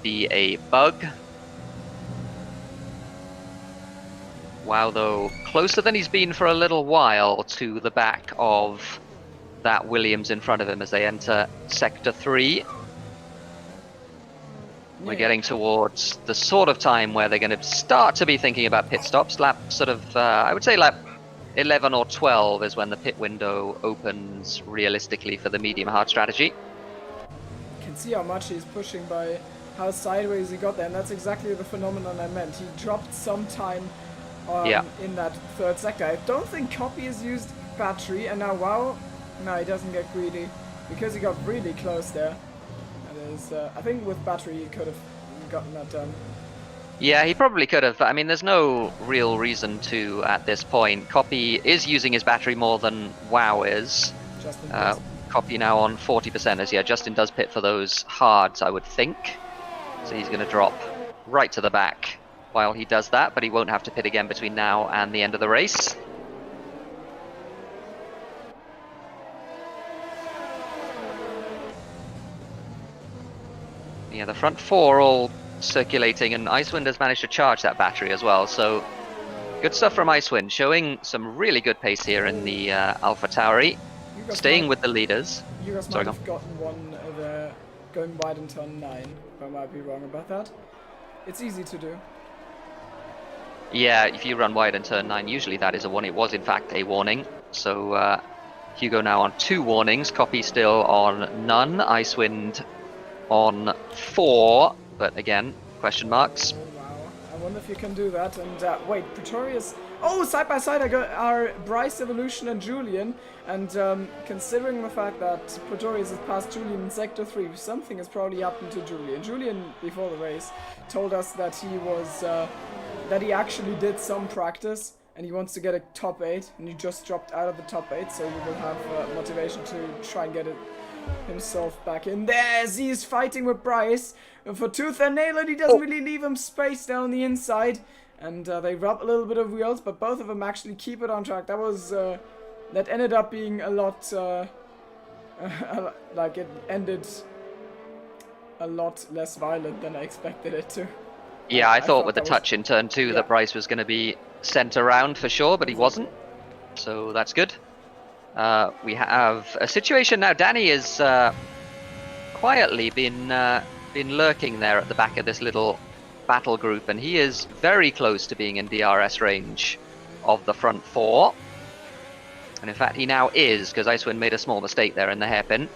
be a bug. WoW, though, closer than he's been for a little while to the back of that Williams in front of him as they enter Sector 3. We're getting towards the sort of time where they're going to start to be thinking about pit stops. Lap sort of, I would say lap 11 or 12 is when the pit window opens realistically for the medium hard strategy. You can see how much he's pushing by how sideways he got there, and that's exactly the phenomenon I meant. He dropped some time in that 3rd sector. I don't think Copy has used battery, and now WoW, no, he doesn't get greedy because he got really close there. And I think with battery he could have gotten that done. Yeah, he probably could have. I mean, there's no real reason to at this point. Copy is using his battery more than WoW is. Justin Copy now on 40% as Justin does pit for those hards, I would think. So he's going to drop right to the back while he does that, but he won't have to pit again between now and the end of the race. Yeah, the front 4 all circulating, and Icewind has managed to charge that battery as well, so good stuff from Icewind, showing some really good pace here in the Alpha Tauri, staying with the leaders. You guys might have gotten one there going wide in turn 9, if I might be wrong about that. It's easy to do. Yeah, if you run wide in turn 9, usually that is a warning. It was in fact a warning, so Hugo now on 2 warnings, Copy still on none, Icewind on 4, but again, question marks. Oh, wow. I wonder if you can do that. And wait, Pretorius. Oh, side by side are Bryce, Evolution, and Julian. And considering the fact that Pretorius has passed Julian in Sector 3, something has probably happened to Julian. Julian, before the race, told us that he was that he actually did some practice and he wants to get a top 8, and he just dropped out of the top 8, so he will have motivation to try and get it himself back in. There, he's fighting with Bryce for tooth and nail, and he doesn't really leave him space down the inside. And they rub a little bit of wheels, but both of them actually keep it on track. That was that ended up being a lot like it ended a lot less violent than I expected it to. Yeah, I thought with the touch in turn 2 that Bryce was going to be sent around for sure, but he wasn't, so that's good. We have a situation now. Danny has quietly been lurking there at the back of this little battle group, and he is very close to being in DRS range of the front 4. And in fact, he now is, because Icewind made a small mistake there in the hairpin.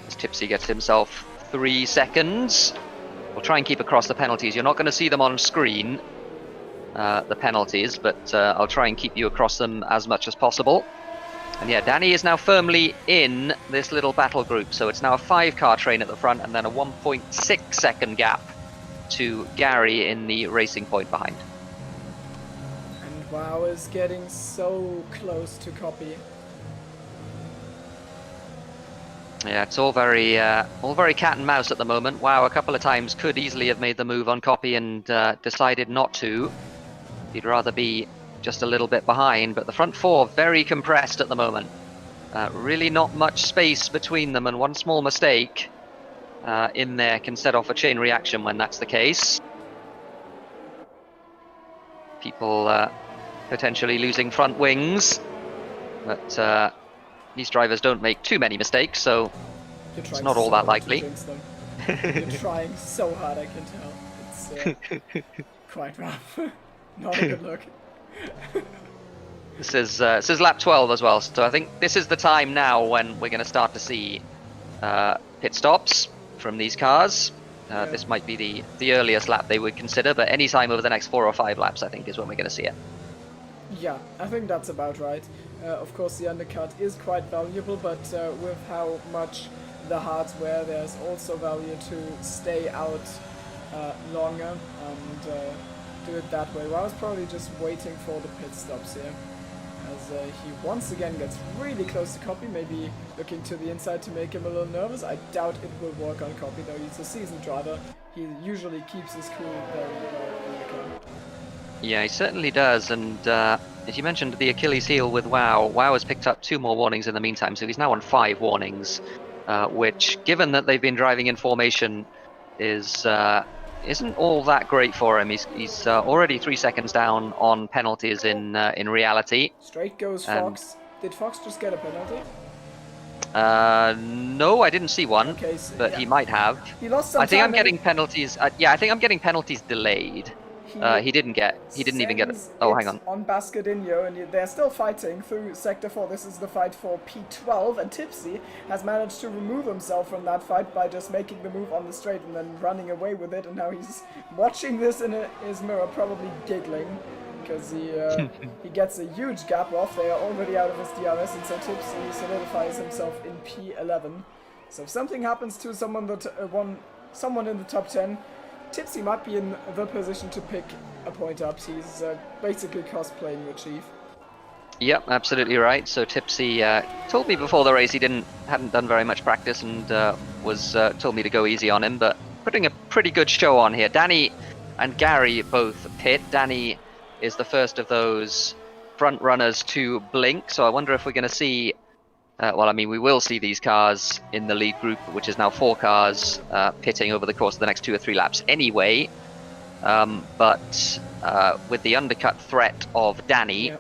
As Tipsy gets himself 3 seconds. We'll try and keep across the penalties. You're not going to see them on screen, the penalties, but I'll try and keep you across them as much as possible. And yeah, Danny is now firmly in this little battle group, so it's now a 5-car train at the front and then a 1.6 second gap to Gary in the racing point behind. And WoW is getting so close to Copy. Yeah, it's all very cat and mouse at the moment. WoW a couple of times could easily have made the move on Copy and decided not to. He'd rather be just a little bit behind, but the front 4 very compressed at the moment. Really not much space between them, and one small mistake in there can set off a chain reaction when that's the case. People potentially losing front wings, but these drivers don't make too many mistakes, so it's not all that likely. You're trying so hard, I can tell. It's quite rough. Not a good look. This is lap 12 as well, so I think this is the time now when we're going to start to see pit stops from these cars. This might be the earliest lap they would consider, but any time over the next 4 or 5 laps I think is when we're going to see it. Yeah, I think that's about right. Of course, the undercut is quite valuable, but with how much the hards wear, there's also value to stay out longer and do it that way. Well, I was probably just waiting for the pit stops here, as he once again gets really close to Copy, maybe looking to the inside to make him a little nervous. I doubt it will work on Copy, though. He's a seasoned driver. He usually keeps his cool very well in the car. Yeah, he certainly does, and as you mentioned, the Achilles heel with WoW. WoW has picked up 2 more warnings in the meantime, so he's now on 5 warnings, which, given that they've been driving in formation, isn't all that great for him. He's already 3 seconds down on penalties in reality. Straight goes Fox. Did Fox just get a penalty? No, I didn't see one, okay, so, but he might have. He lost some I think time I'm getting penalties. Yeah, I think I'm getting penalties delayed. He didn't even get. Oh, hang on. On Bascadinho, and they're still fighting through Sector 4. This is the fight for P12, and Tipsy has managed to remove himself from that fight by just making the move on the straight and then running away with it. And now he's watching this in his mirror, probably giggling, because he gets a huge gap off. They are already out of his DRS, and so Tipsy solidifies himself in P11. So if something happens to someone in the top 10, Tipsy might be in the position to pick a point up. He's basically cosplaying the Chief. Yep, absolutely right. So Tipsy told me before the race he hadn't done very much practice and told me to go easy on him, but putting a pretty good show on here. Danny and Gary both pit. Danny is the first of those front runners to blink, so I wonder if we're going to see. Well, I mean, we will see these cars in the lead group, which is now 4 cars, pitting over the course of the next 2 or 3 laps anyway. But with the undercut threat of Danny,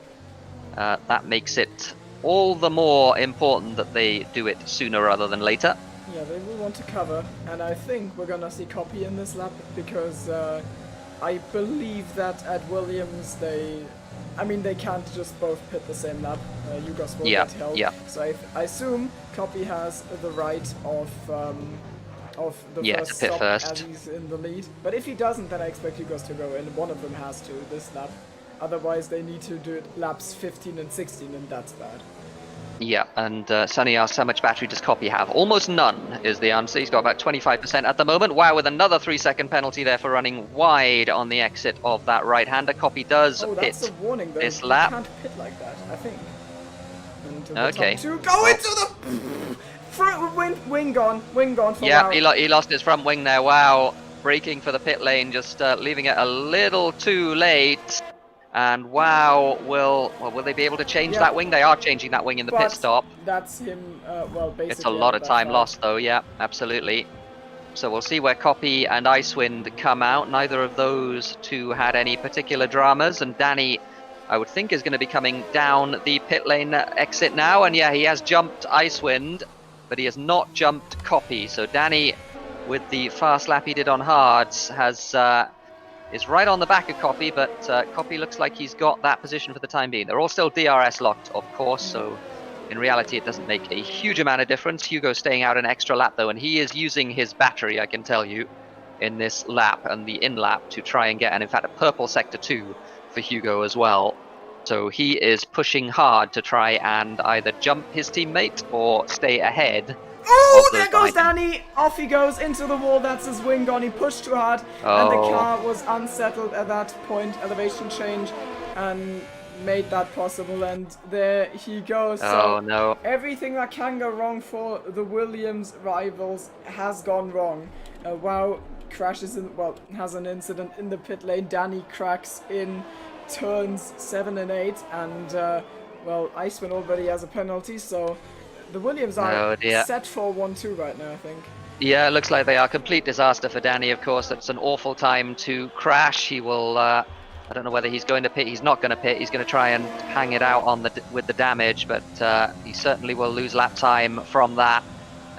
that makes it all the more important that they do it sooner rather than later. Yeah, they will want to cover, and I think we're going to see Copy in this lap, because I believe that at Williams they can't just both pit the same lap. Yugos will get held. Yeah. So I assume Copy has the right of the first to pit stop first. as he's in the lead. But if he doesn't, then I expect Yugos to go in. One of them has to this lap. Otherwise, they need to do it laps 15 and 16, and that's bad. Yeah, and Sonny asks how much battery does Copy have? Almost none is the answer. He's got about 25% at the moment. Wow, with another 3-second penalty there for running wide on the exit of that right-hander. Copy does pit that's a warning, though. this lap. You can't pit like that, I think. Okay. Go into the front wing gone for Yeah, WoW. he lost his front wing there. Wow, braking for the pit lane, just leaving it a little too late. And WoW will they be able to change that wing? They are changing that wing in the pit stop. That's him, basically. It's a lot of time lost, though. Yeah, absolutely. So we'll see where Copy and Icewind come out. Neither of those two had any particular dramas, and Danny, I would think, is going to be coming down the pit lane exit now. And yeah, he has jumped Icewind, but he has not jumped Copy. So Danny, with the fast lap he did on hards, is right on the back of Copy, but Copy looks like he's got that position for the time being. They're all still DRS locked, of course, so in reality it doesn't make a huge amount of difference. Hugo's staying out an extra lap, though, and he is using his battery, I can tell you, in this lap and the in-lap to try and get, and in fact, a purple Sector 2 for Hugo as well. So he is pushing hard to try and either jump his teammate or stay ahead. Oh, there goes Danny! Off he goes into the wall. That's his wing gone. He pushed too hard, and the car was unsettled at that point. Elevation change and made that possible, and there he goes. Oh, no. Everything that can go wrong for the Williams rivals has gone wrong. WoW crashes has an incident in the pit lane. Danny cracks in turns 7 and 8, and Iceman already has a penalty, so the Williams are set for 1-2 right now, I think. Yeah, it looks like they are. Complete disaster for Danny, of course. That's an awful time to crash. He will, I don't know whether he's going to pit. He's not going to pit. He's going to try and hang it out with the damage, but he certainly will lose lap time from that,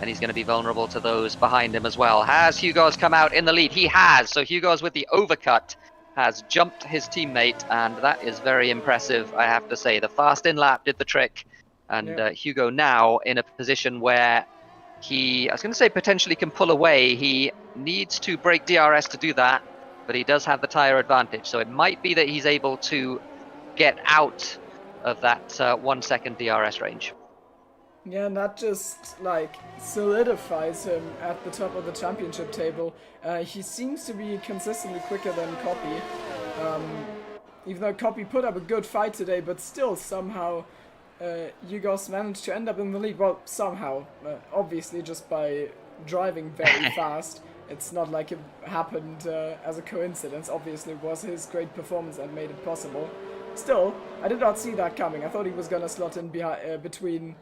and he's going to be vulnerable to those behind him as well. Has Hugo's come out in the lead? He has. So Hugo's with the overcut has jumped his teammate, and that is very impressive, I have to say. The fast in-lap did the trick. And Hugo now in a position where I was going to say potentially can pull away. He needs to break DRS to do that, but he does have the tyre advantage. So it might be that he's able to get out of that 1 second DRS range. Yeah, and that just like solidifies him at the top of the championship table. He seems to be consistently quicker than Copy. Even though Copy put up a good fight today, but still somehow Yugos managed to end up in the lead. Well, somehow, obviously just by driving very fast. It's not like it happened as a coincidence. Obviously, it was his great performance that made it possible. Still, I did not see that coming. I thought he was gonna slot in behind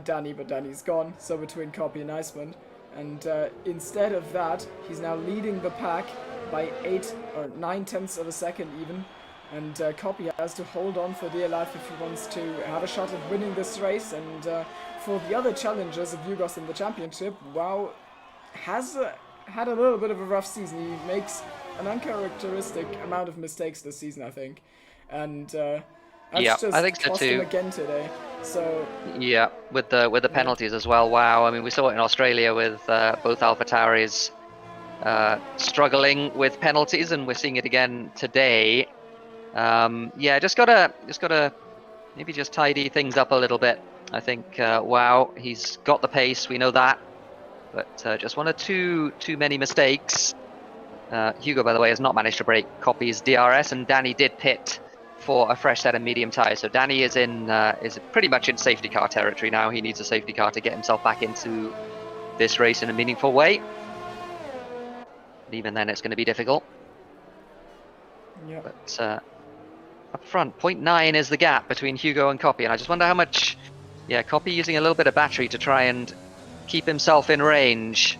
Danny, but Danny's gone, so between Copy and Iceman. And instead of that, he's now leading the pack by 8 or 9/10 of a second even. And Copy has to hold on for dear life if he wants to have a shot at winning this race. And for the other challengers of Yugos in the championship, WoW has had a little bit of a rough season. He makes an uncharacteristic amount of mistakes this season, I think. And that's just I think so cost too. him again today. So Yeah, with the penalties as well. Wow, I mean, we saw it in Australia with both AlphaTauris struggling with penalties, and we're seeing it again today. Yeah, just gotta maybe just tidy things up a little bit. I think wow, he's got the pace, we know that, but just one or too many mistakes. Hugo, by the way, has not managed to break Copy's DRS, and Danny did pit for a fresh set of medium tyres. So Danny is pretty much in safety car territory now. He needs a safety car to get himself back into this race in a meaningful way. But even then, it's going to be difficult. yeah, But up front, 0.9 is the gap between Hugo and Copy, and I just wonder how much. Yeah, Copy using a little bit of battery to try and keep himself in range.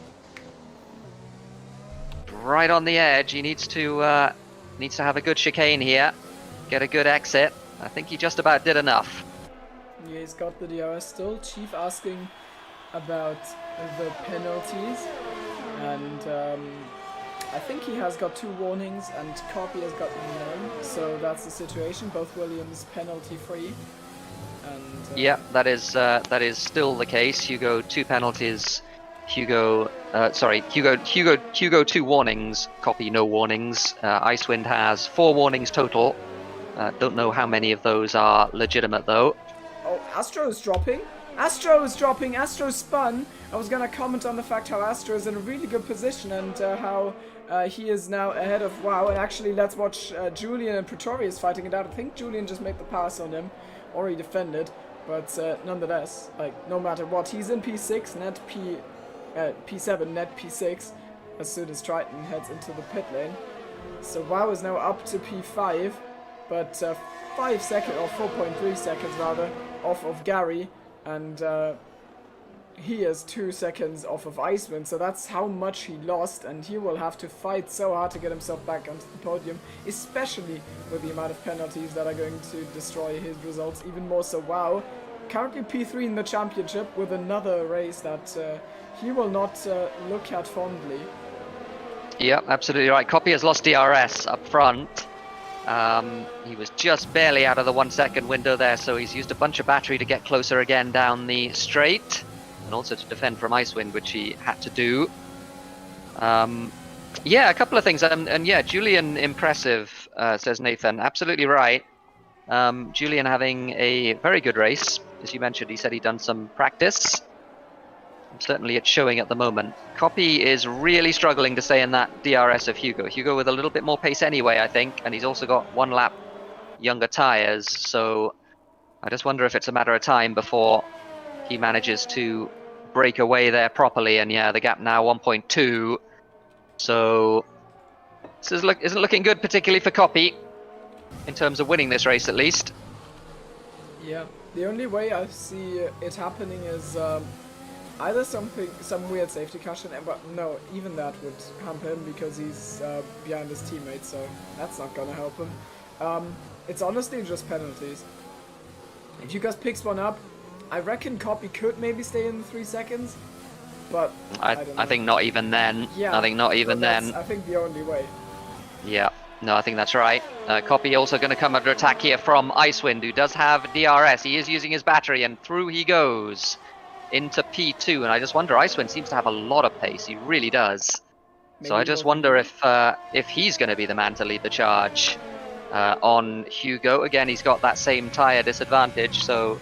Right on the edge. He needs to have a good chicane here. Get a good exit. I think he just about did enough. yeah, he's got the DRS still. Chief asking about the penalties, and I think he has got 2 warnings, and Copy has got none. So that's the situation. Both Williams penalty free. And Yeah, that is still the case. Hugo 2 penalties. Hugo 2 warnings. Copy no warnings. Icewind has 4 warnings total. Don't know how many of those are legitimate though. oh, Astro is dropping. Astro is dropping. Astro spun. I was gonna comment on the fact how Astro is in a really good position, and how he is now ahead of WoW. And actually, let's watch Julian and Pretorius fighting it out. I think Julian just made the pass on him, or he defended. But nonetheless, like no matter what, he's in P6, net P7, net P6. As soon as Triton heads into the pit lane, so WoW is now up to P5. But 5 seconds, or 4.3 seconds rather, off of Gary, and he is 2 seconds off of Iceman, so that's how much he lost, and he will have to fight so hard to get himself back onto the podium, especially with the amount of penalties that are going to destroy his results, even more so. WoW, currently P3 in the championship, with another race that he will not look at fondly. Yeah, absolutely right. Copy has lost DRS up front. He was just barely out of the 1 second window there, so he's used a bunch of battery to get closer again down the straight, and also to defend from Icewind, which he had to do. Yeah, a couple of things, and yeah, Julian impressive, says Nathan. Absolutely right. Julian having a very good race, as you mentioned. He said he'd done some practice. Certainly it's showing at the moment. Copy is really struggling to stay in that DRS of Hugo. Hugo with a little bit more pace anyway, I think, and he's also got 1 lap younger tyres, so I just wonder if it's a matter of time before he manages to break away there properly. And yeah, the gap now 1.2, so this isn't looking good, particularly for Copy, in terms of winning this race at least. Yeah, the only way I see it happening is either some weird safety caution, but no, even that would hamper him because he's behind his teammates, so that's not gonna help him. It's honestly just penalties. If you guys picks one up, I reckon Copy could maybe stay in the 3 seconds, but I don't know. I think not even then. Yeah, I think not even then. I think the only way. Yeah, no, I think that's right. Copy also going to come under attack here from Icewind, who does have DRS. He is using his battery, and through he goes into P2. And I just wonder, Icewind seems to have a lot of pace. He really does. So I just wonder if he's going to be the man to lead the charge. on Hugo. Again, he's got that same tyre disadvantage, so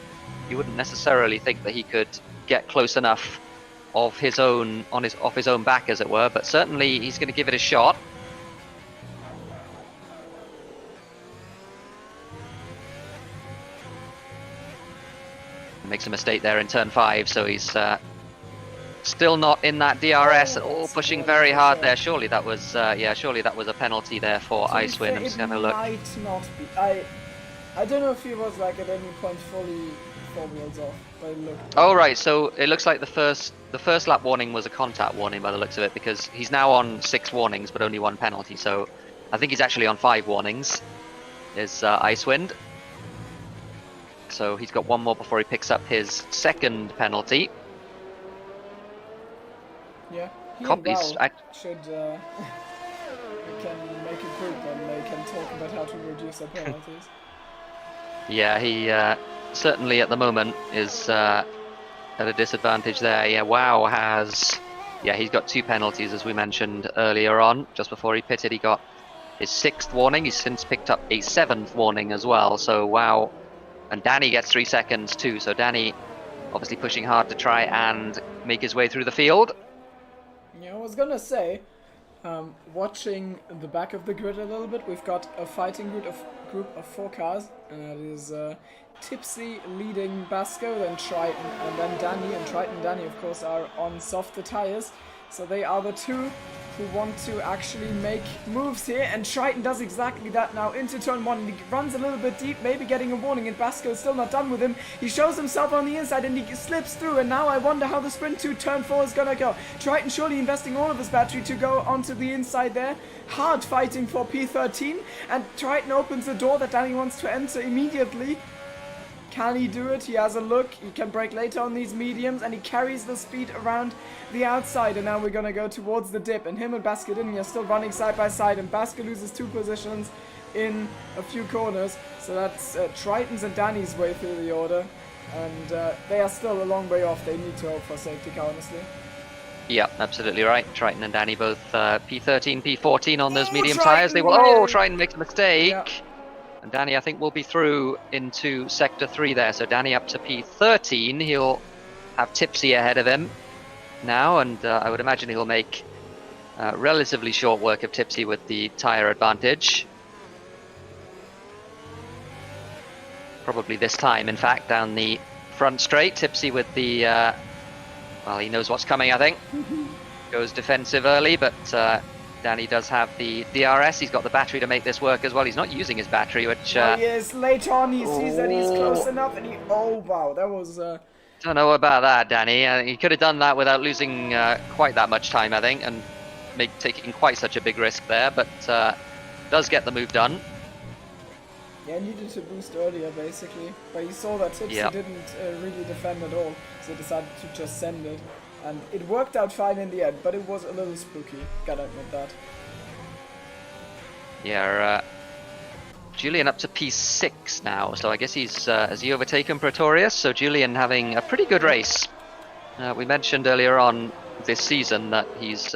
you wouldn't necessarily think that he could get close enough of his own off his own back, as it were. But certainly, he's going to give it a shot. Makes a mistake there in turn 5, so he's still not in that DRS at all, pushing very hard there. Surely that was surely that was a penalty there for Icewind. I'm just having a look. Might not be. I don't know if he was like at any point fully 4 wheels off, but it looked. Oh right, so it looks like the first lap warning was a contact warning by the looks of it, because he's now on 6 warnings but only 1 penalty. So I think he's actually on 5 warnings. Is Icewind. So he's got 1 more before he picks up his 2nd penalty. Yeah, he Copies. should we can make a group and they can talk about how to reduce their penalties. Yeah, he certainly at the moment is at a disadvantage there. Yeah, Wow has... Yeah, he's got 2 penalties, as we mentioned earlier on. Just before he pitted, he got his 6th warning. He's since picked up a 7th warning as well. So Wow... And Danny gets 3 seconds too, so Danny obviously pushing hard to try and make his way through the field. Yeah, I was gonna say, watching the back of the grid a little bit, we've got a fighting group of 4 cars, and that is Tipsy leading Basco, then Triton, and then Danny, and Triton and Danny of course are on softer tires, so they are the 2 who want to actually make moves here, and Triton does exactly that now into turn 1, and he runs a little bit deep, maybe getting a warning, and Basco is still not done with him. He shows himself on the inside and he slips through, and now I wonder how the sprint to turn 4 is gonna go. Triton surely investing all of his battery to go onto the inside there, hard fighting for P13, and Triton opens the door that Danny wants to enter immediately. Can he do it? He has a look. He can brake later on these mediums, and he carries the speed around the outside. And now we're going to go towards the dip. And him and Bascadini are still running side by side. And Basca loses 2 positions in a few corners. So that's Triton's and Danny's way through the order. And they are still a long way off. They need to hope for safety car, honestly. Yeah, absolutely right. Triton and Danny both P13, P14 on those medium Triton, tyres. They will. Oh, Triton makes a mistake. Yeah. And Danny, I think, will be through into Sector 3 there. So Danny up to P13. He'll have Tipsy ahead of him now. And I would imagine he'll make relatively short work of Tipsy with the tyre advantage. Probably this time, in fact, down the front straight. Tipsy with the... well, he knows what's coming, I think. Goes defensive early, but... Danny does have the DRS. He's got the battery to make this work as well. He's not using his battery, which... he is. Later on, he sees that he's close enough, and he... Oh, wow, that was... Don't know about that, Danny. He could have done that without losing quite that much time, I think, and taking quite such a big risk there, but does get the move done. Yeah, needed to boost earlier, basically. But he saw that Tipsy didn't really defend at all, so decided to just send it. And it worked out fine in the end, but it was a little spooky, gotta admit that. Yeah, Julian up to P6 now, so I guess he's has he overtaken Pretorius? So Julian having a pretty good race. We mentioned earlier on this season that his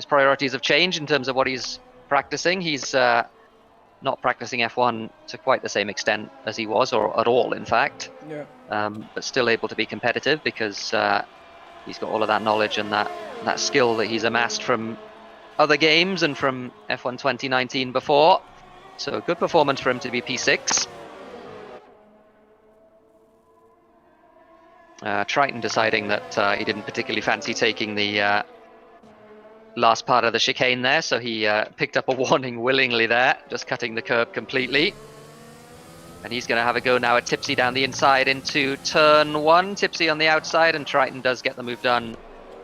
priorities have changed in terms of what he's practicing. He's not practicing F1 to quite the same extent as he was, or at all, in fact. Yeah. But still able to be competitive because he's got all of that knowledge and that skill that he's amassed from other games and from F1 2019 before. So good performance for him to be P6. Triton deciding that he didn't particularly fancy taking the last part of the chicane there, so he picked up a warning willingly there, just cutting the curb completely. And he's going to have a go now at Tipsy down the inside into turn 1. Tipsy on the outside, and Triton does get the move done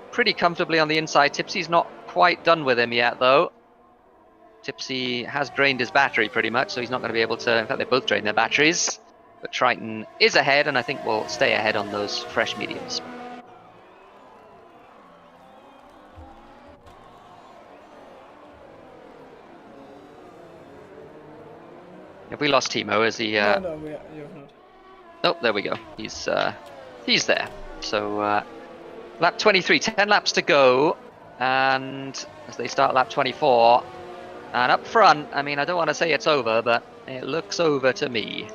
pretty comfortably on the inside. Tipsy's not quite done with him yet, though. Tipsy has drained his battery pretty much, so he's not going to be able to... In fact, they both drained their batteries. But Triton is ahead, and I think will stay ahead on those fresh mediums. Have we lost Timo? Is he... No, you have not. Oh, there we go. He's there. So lap 23, 10 laps to go, and as they start lap 24, And up front, I mean, I don't want to say it's over, but it looks over to me.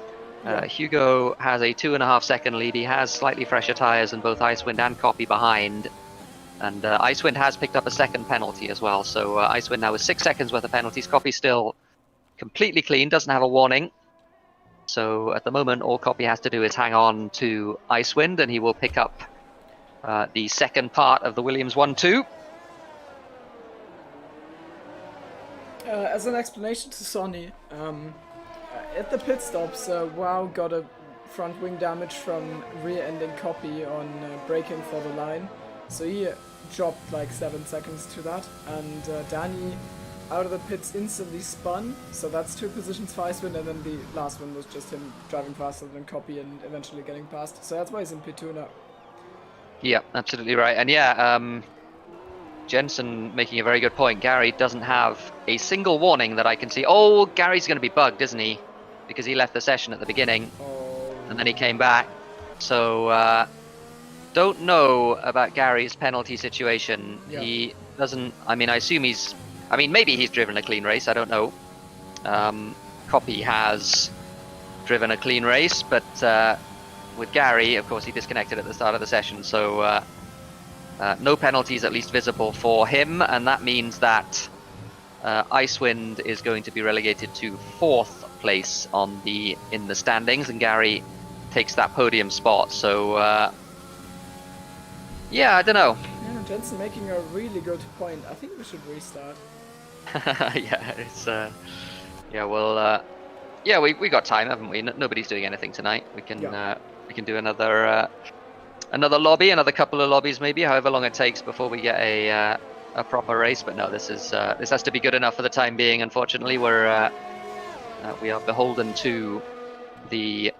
Hugo has a 2.5 second lead. He has slightly fresher tyres than both Icewind and Copy behind. And Icewind has picked up a second penalty as well. So Icewind now with 6 seconds worth of penalties. Copy still completely clean, doesn't have a warning. So at the moment, all Copy has to do is hang on to Icewind, and he will pick up the second part of the Williams 1-2. As an explanation to Sonny, at the pit stops, Wow got a front wing damage from rear-ending Copy on braking for the line, so he dropped like 7 seconds to that, and Danny out of the pits instantly spun, so that's 2 positions for Icewind, and then the last one was just him driving faster than Copy and eventually getting past, so that's why he's in P2 now. Yeah, absolutely right. And yeah, Jensen making a very good point. Gary doesn't have a single warning that I can see. Oh, Gary's going to be bugged, isn't he? Because he left the session at the beginning, and then he came back. So, don't know about Gary's penalty situation. Yeah. He doesn't... I mean, I assume he's... I mean, maybe he's driven a clean race, I don't know. Copy has driven a clean race, but with Gary, of course, he disconnected at the start of the session, so no penalties at least visible for him, and that means that Icewind is going to be relegated to 4th place in the standings, and Gary takes that podium spot, so yeah, I don't know. Yeah, Jensen making a really good point. I think we should restart. Yeah, it's yeah, well, yeah, we got time, haven't we? Nobody's doing anything tonight. We can do another lobby, another couple of lobbies maybe, however long it takes before we get a proper race. But no, this has to be good enough for the time being. Unfortunately, we are beholden to the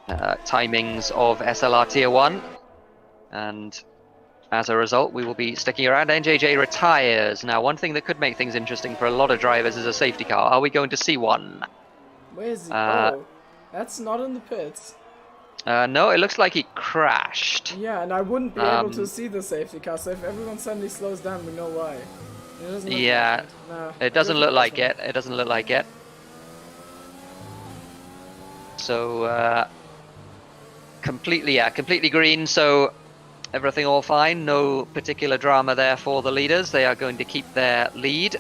timings of SLR Tier 1, and as a result, we will be sticking around. NJJ retires. Now, one thing that could make things interesting for a lot of drivers is a safety car. Are we going to see one? Where is he? Oh, that's not in the pits. No, it looks like he crashed. Yeah, and I wouldn't be able to see the safety car, so if everyone suddenly slows down, we know why. It doesn't look like it. No, it doesn't look like it. It doesn't look like it. So, completely green, so everything all fine. No particular drama there for the leaders. They are going to keep their lead.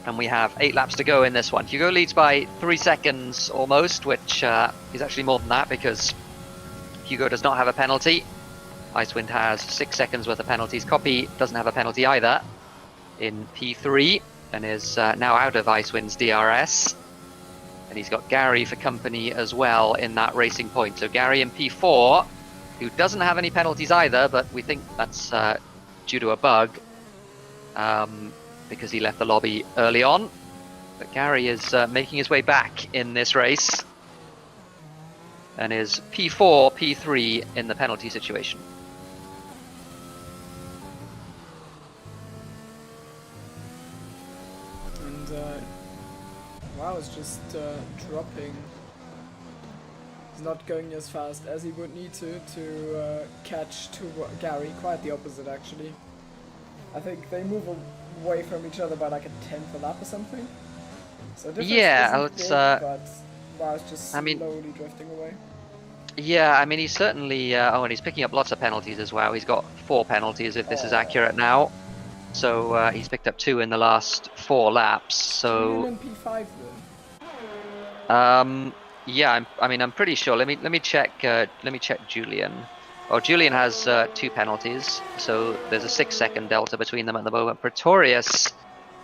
And we have 8 laps to go in this one. Hugo leads by 3 seconds almost, which is actually more than that because Hugo does not have a penalty. Icewind has 6 seconds worth of penalties. Copy doesn't have a penalty either in P3 and is now out of Icewind's DRS. And he's got Gary for company as well in that racing point. So Gary in P4, who doesn't have any penalties either, but we think that's due to a bug. Because he left the lobby early on. But Gary is making his way back in this race and is P4, P3 in the penalty situation. And Wow is just dropping. He's not going as fast as he would need to catch to Gary, quite the opposite actually. I think they move away from each other by like a 10th a lap or something. So yeah, it's but Wow is just slowly drifting away. Yeah, I mean he's certainly and he's picking up lots of penalties as well. He's got 4 penalties if this is accurate now. So he's picked up 2 in the last 4 laps. So P5 then. Yeah, I'm pretty sure. Let me check. Let me check Julian. Oh, Julian has 2 penalties, so there's a 6-second delta between them at the moment. Pretorius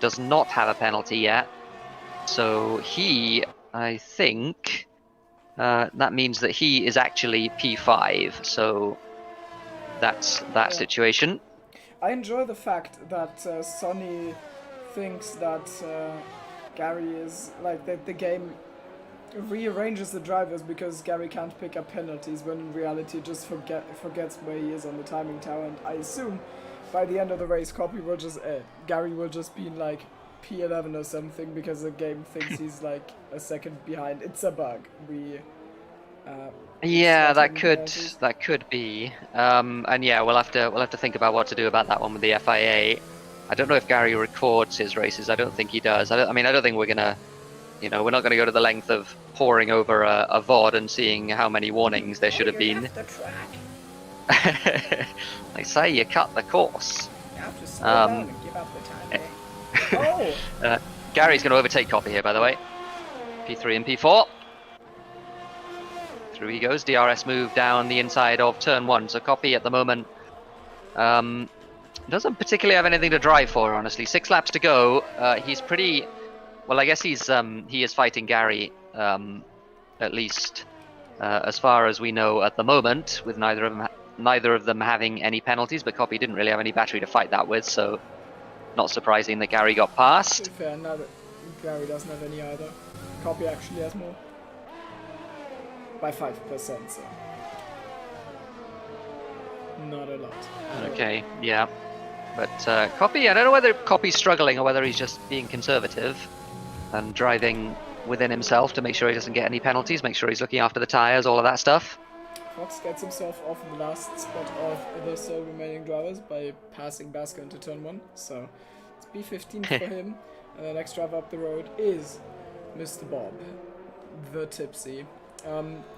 does not have a penalty yet, so he, I think, that means that he is actually P5, so that's that situation. I enjoy the fact that Sonny thinks that Gary is, like, the game rearranges the drivers because Gary can't pick up penalties, when in reality just forgets where he is on the timing tower, and I assume by the end of the race Gary will just be in like P11 or something because the game thinks he's like a second behind. It's a bug. Yeah, that could be. And yeah, we'll have to think about what to do about that one with the FIA. I don't know if Gary records his races. I don't think he does. I don't think we're gonna, we're not gonna go to the length of poring over a VOD and seeing how many warnings there should have been. The track. They say you cut the course. You have to slow down and give up the time. Oh! Gary's going to overtake Copy here, by the way. P3 and P4. Through he goes. DRS move down the inside of turn 1. So Copy at the moment doesn't particularly have anything to drive for, honestly. 6 laps to go. He's pretty... Well, I guess he is fighting Gary, at least as far as we know at the moment, with neither of them having any penalties, but Copy didn't really have any battery to fight that with, so not surprising that Gary got past. To be fair, now that Gary doesn't have any either. Copy actually has more. By 5%, so... Not a lot. Okay, yeah. But Copy, I don't know whether Copy's struggling or whether he's just being conservative and driving within himself to make sure he doesn't get any penalties, make sure he's looking after the tyres, all of that stuff. Fox gets himself off in the last spot of the remaining drivers by passing Basker into turn 1, so it's B15 for him. And the next driver up the road is Mr. Bob, the Tipsy.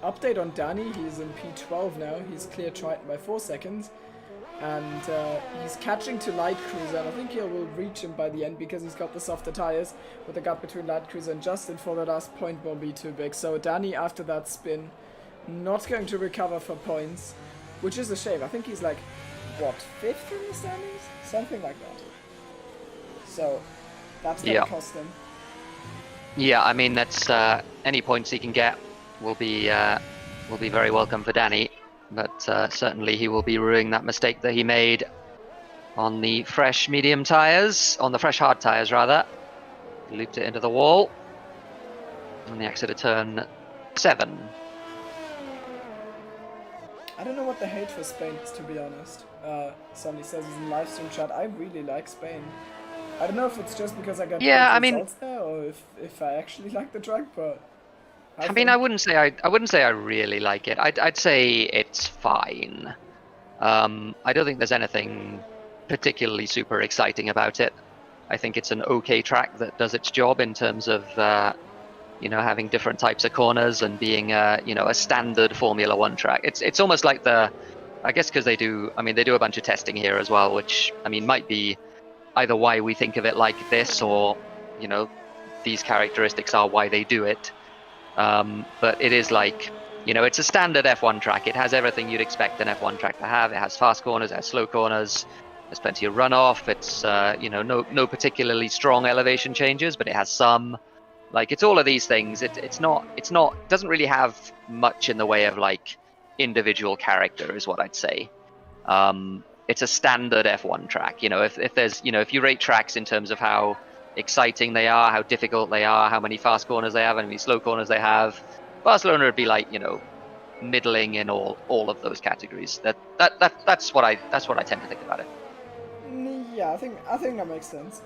Update on Danny, he's in P12 now, he's clear Triton by 4 seconds. And he's catching to Light Cruiser, and I think he will reach him by the end because he's got the softer tyres, but the gap between Light Cruiser and Justin for the last point won't be too big. So Danny, after that spin, not going to recover for points, which is a shame. I think he's like, what, 5th in the standings? Something like that. So that's going to cost him. Yeah, I mean, that's any points he can get will be very welcome for Danny. But certainly he will be ruining that mistake that he made on the fresh medium tyres, on the fresh hard tyres rather. He looped it into the wall on the exit of turn 7. I don't know what the hate for Spain is, to be honest. Somebody says in Livestream chat, I really like Spain. I don't know if it's just because I got results there, or if I actually like the track, but... I mean, I wouldn't say I really like it. I'd say it's fine. I don't think there's anything particularly super exciting about it. I think it's an okay track that does its job in terms of having different types of corners and being a standard Formula 1 track. It's almost like I guess because they do a bunch of testing here as well, which might be either why we think of it like this, or these characteristics are why they do it. But it is like, it's a standard F1 track. It has everything you'd expect an F1 track to have. It has fast corners, it has slow corners, there's plenty of runoff. It's, no particularly strong elevation changes, but it has some. Like, it's all of these things. It doesn't really have much in the way of, like, individual character, is what I'd say. It's a standard F1 track. If you rate tracks in terms of how exciting they are, how difficult they are, how many fast corners they have, and how many slow corners they have, Barcelona would be like, middling in all of those categories. That's what I tend to think about it. Yeah, I think that makes sense.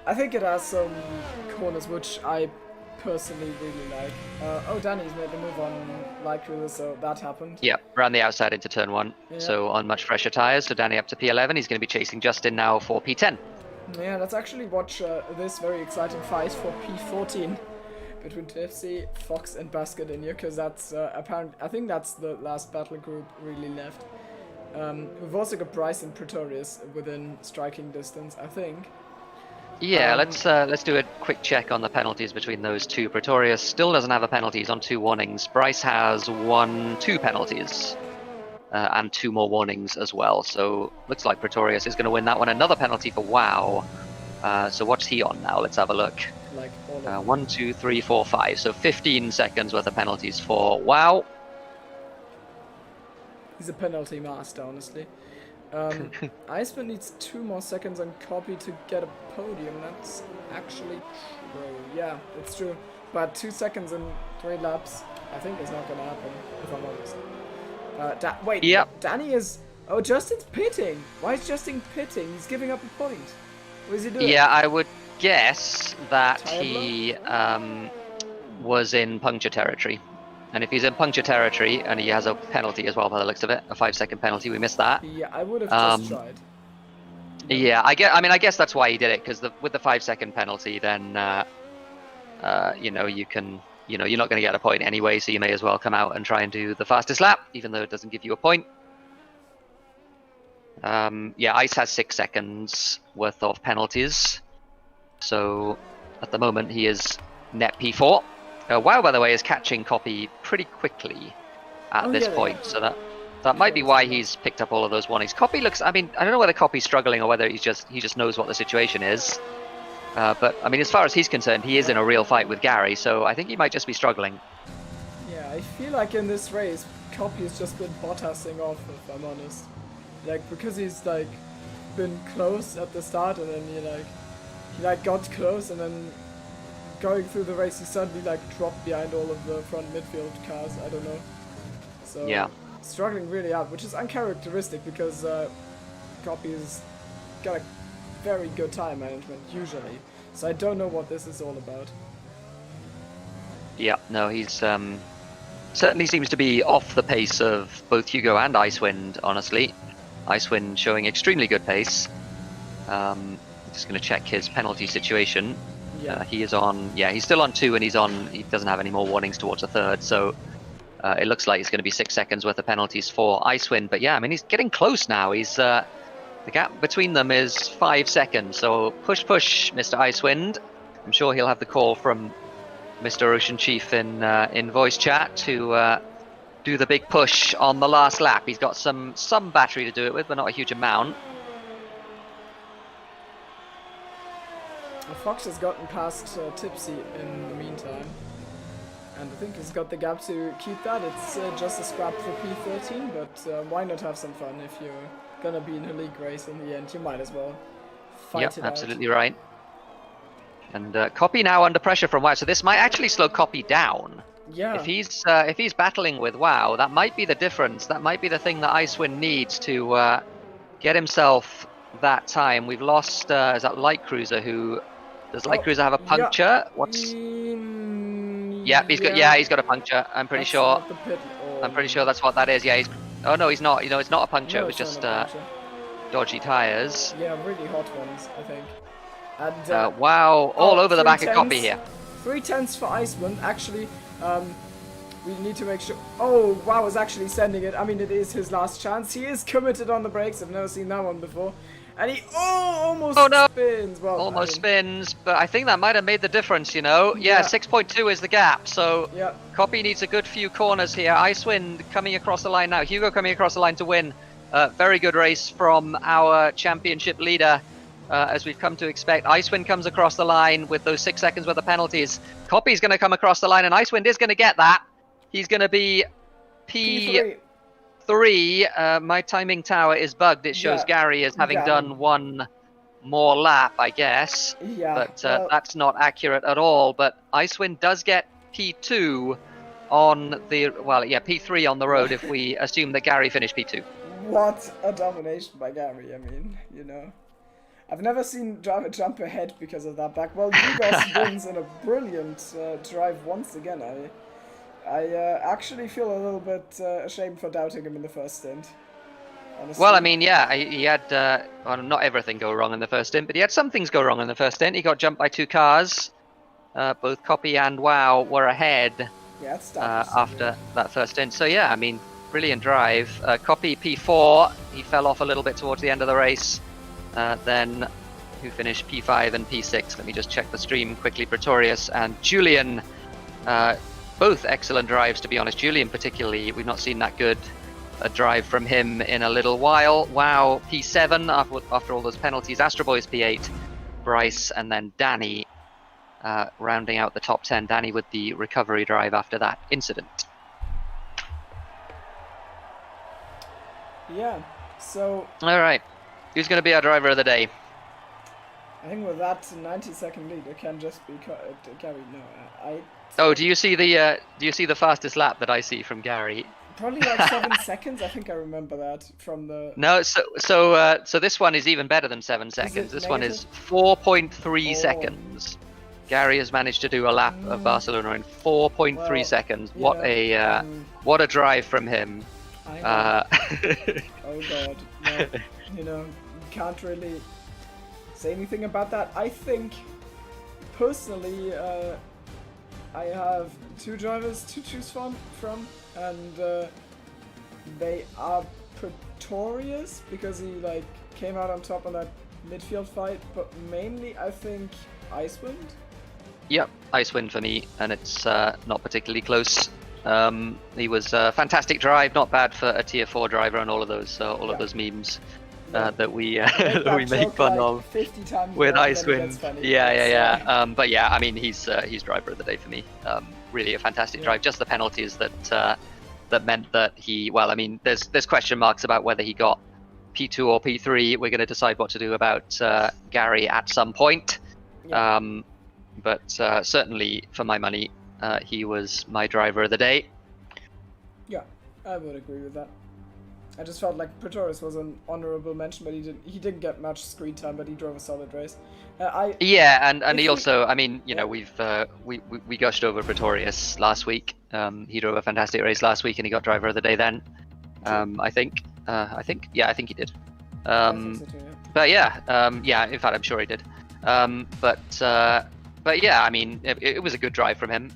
I think it has some corners which I personally really like. Danny's made the move on Light Cruiser, so that happened. Yeah, around the outside into turn 1, so on much fresher tyres. So Danny up to P11. He's going to be chasing Justin now for P10. Yeah, let's actually watch this very exciting fight for P14 between Tipsy, Fox and Basket in here, because that's apparent. I think that's the last battle group really left. We've also got Bryce and Pretorius within striking distance, I think. Yeah, let's do a quick check on the penalties between those two. Pretorius still doesn't have a penalty. He's on 2 warnings. Bryce has 2 penalties. And 2 more warnings as well. So looks like Pretorius is going to win that one. Another penalty for Wow. So what's he on now? Let's have a look. Like all of 1, 2, 3, 4, 5. So 15 seconds worth of penalties for Wow. He's a penalty master, honestly. Iceman needs 2 more seconds on Copy to get a podium. That's actually true. Yeah, it's true. But 2 seconds in 3 laps, I think is not going to happen, if I'm honest. Wait, yep. Danny is... Oh, Justin's pitting. Why is Justin pitting? He's giving up a point. What is he doing? Yeah, I would guess that he was in puncture territory. And if he's in puncture territory, and he has a penalty as well by the looks of it, a 5-second penalty, we missed that. Yeah, I would have just tried. Yeah, I guess that's why he did it, because with the 5-second penalty, then you know, you're not going to get a point anyway, so you may as well come out and try and do the fastest lap, even though it doesn't give you a point. Yeah, Ice has 6 seconds worth of penalties, so at the moment he is net P4. WoW, by the way, is catching Copy pretty quickly at this point, so that might be why he's picked up all of those warnings. Copy looks, I mean, I don't know whether Copy's struggling or whether he just knows what the situation is. But I mean, as far as he's concerned, he is in a real fight with Gary, so I think he might just be struggling. Yeah, I feel like in this race, Copy has just been Bottasing off, if I'm honest. Like, because he's like been close at the start, and then he got close, and then going through the race, he suddenly like dropped behind all of the front midfield cars. I don't know. So yeah, struggling really hard, which is uncharacteristic because Copy's got a very good time management usually. So I don't know what this is all about. Yeah, no, he's certainly seems to be off the pace of both Hugo and Icewind, honestly. Icewind showing extremely good pace. Just going to check his penalty situation. Yeah. He is on, yeah, he's still on 2, and he doesn't have any more warnings towards a third, so it looks like it's going to be 6 seconds worth of penalties for Icewind. But yeah, I mean, he's getting close now. He's the gap between them is 5 seconds, so push, Mr. Icewind. I'm sure he'll have the call from Mr. Ocean Chief in voice chat to do the big push on the last lap. He's got some battery to do it with, but not a huge amount. Fox has gotten past Tipsy in the meantime, and I think he's got the gap to keep that. It's just a scrap for P13, but why not have some fun if you're gonna be in a league race in the end? You might as well fight it out. Absolutely right. And Copy now under pressure from WoW, so this might actually slow Copy down. Yeah. If he's battling with WoW, that might be the difference. That might be the thing that Icewind needs to get himself that time. We've lost is that Light Cruiser who does Light Cruiser have a puncture? Yeah. What's he's got a puncture. I'm pretty sure. I'm pretty sure that's what that is. Yeah, oh no, he's not. You know, it's not a puncture. No, it was just dodgy tires. Yeah, really hot ones, I think. And wow, all over the back of Copy here. 3/10 for Icewind. Actually, we need to make sure. Oh, WoW is actually sending it. I mean, it is his last chance. He is committed on the brakes. I've never seen that one before. And he almost spins. Well, almost spins, but I think that might have made the difference, you know. Yeah, 6.2 is the gap, so Copy needs a good few corners here. Icewind coming across the line now. Hugo coming across the line to win. Very good race from our championship leader, as we've come to expect. Icewind comes across the line with those 6 seconds worth of penalties. Copy's going to come across the line, and Icewind is going to get that. He's going to be P3. My timing tower is bugged. It shows Gary as having done one more lap, I guess. Yeah. But that's not accurate at all. But Icewind does get P2 on the, P3 on the road if we assume that Gary finished P2. What a domination by Gary. I mean, you know. I've never seen driver jump ahead because of that back. Well, Yugos wins in a brilliant drive once again. I actually feel a little bit ashamed for doubting him in the first stint. Honestly. Well, I mean, yeah, he had not everything go wrong in the first stint, but he had some things go wrong in the first stint. He got jumped by 2 cars. Both Copy and WoW were ahead after that first stint. So yeah, I mean, brilliant drive. Copy P4. He fell off a little bit towards the end of the race. Then who finished P5 and P6? Let me just check the stream quickly. Pretorius and Julian. Both excellent drives, to be honest. Julian particularly, we've not seen that good a drive from him in a little while. WoW P7 after all those penalties. Astro Boys P8, Bryce, and then Danny rounding out the top 10. Danny with the recovery drive after that incident. Yeah, so... All right, who's going to be our driver of the day? I think with that 90-second lead, it can just be Gary. No, Oh, do you see the fastest lap that I see from Gary? Probably like 7 seconds. I think I remember that from the. No, so this one is even better than 7 seconds. This one is 4.3 seconds. Gary has managed to do a lap of Barcelona in 4.3 seconds. What a drive from him! I know. Oh God, no. You know, you can't really say anything about that. I think, personally, I have two drivers to choose from, and they are Pretorius because he like came out on top on that midfield fight, but mainly I think Icewind. Yep, Icewind for me, and it's not particularly close. He was a fantastic drive, not bad for a tier 4 driver, and all of those memes that we that we make fun of 50 times with more, and then it Icewind. gets funny. Yeah. But yeah, I mean he's driver of the day for me. Really a fantastic drive. Just the penalties that meant that he. Well, I mean there's question marks about whether he got P2 or P3. We're going to decide what to do about Gary at some point. Yeah. But certainly for my money, he was my driver of the day. Yeah, I would agree with that. I just felt like Pretorius was an honorable mention, but he didn't get much screen time, but he drove a solid race. Yeah, and he also, I mean, you know, we gushed over Pretorius last week. He drove a fantastic race last week, and he got driver of the day then. I think he did. I think so too, yeah. But yeah, in fact, I'm sure he did. But yeah, I mean, it was a good drive from him.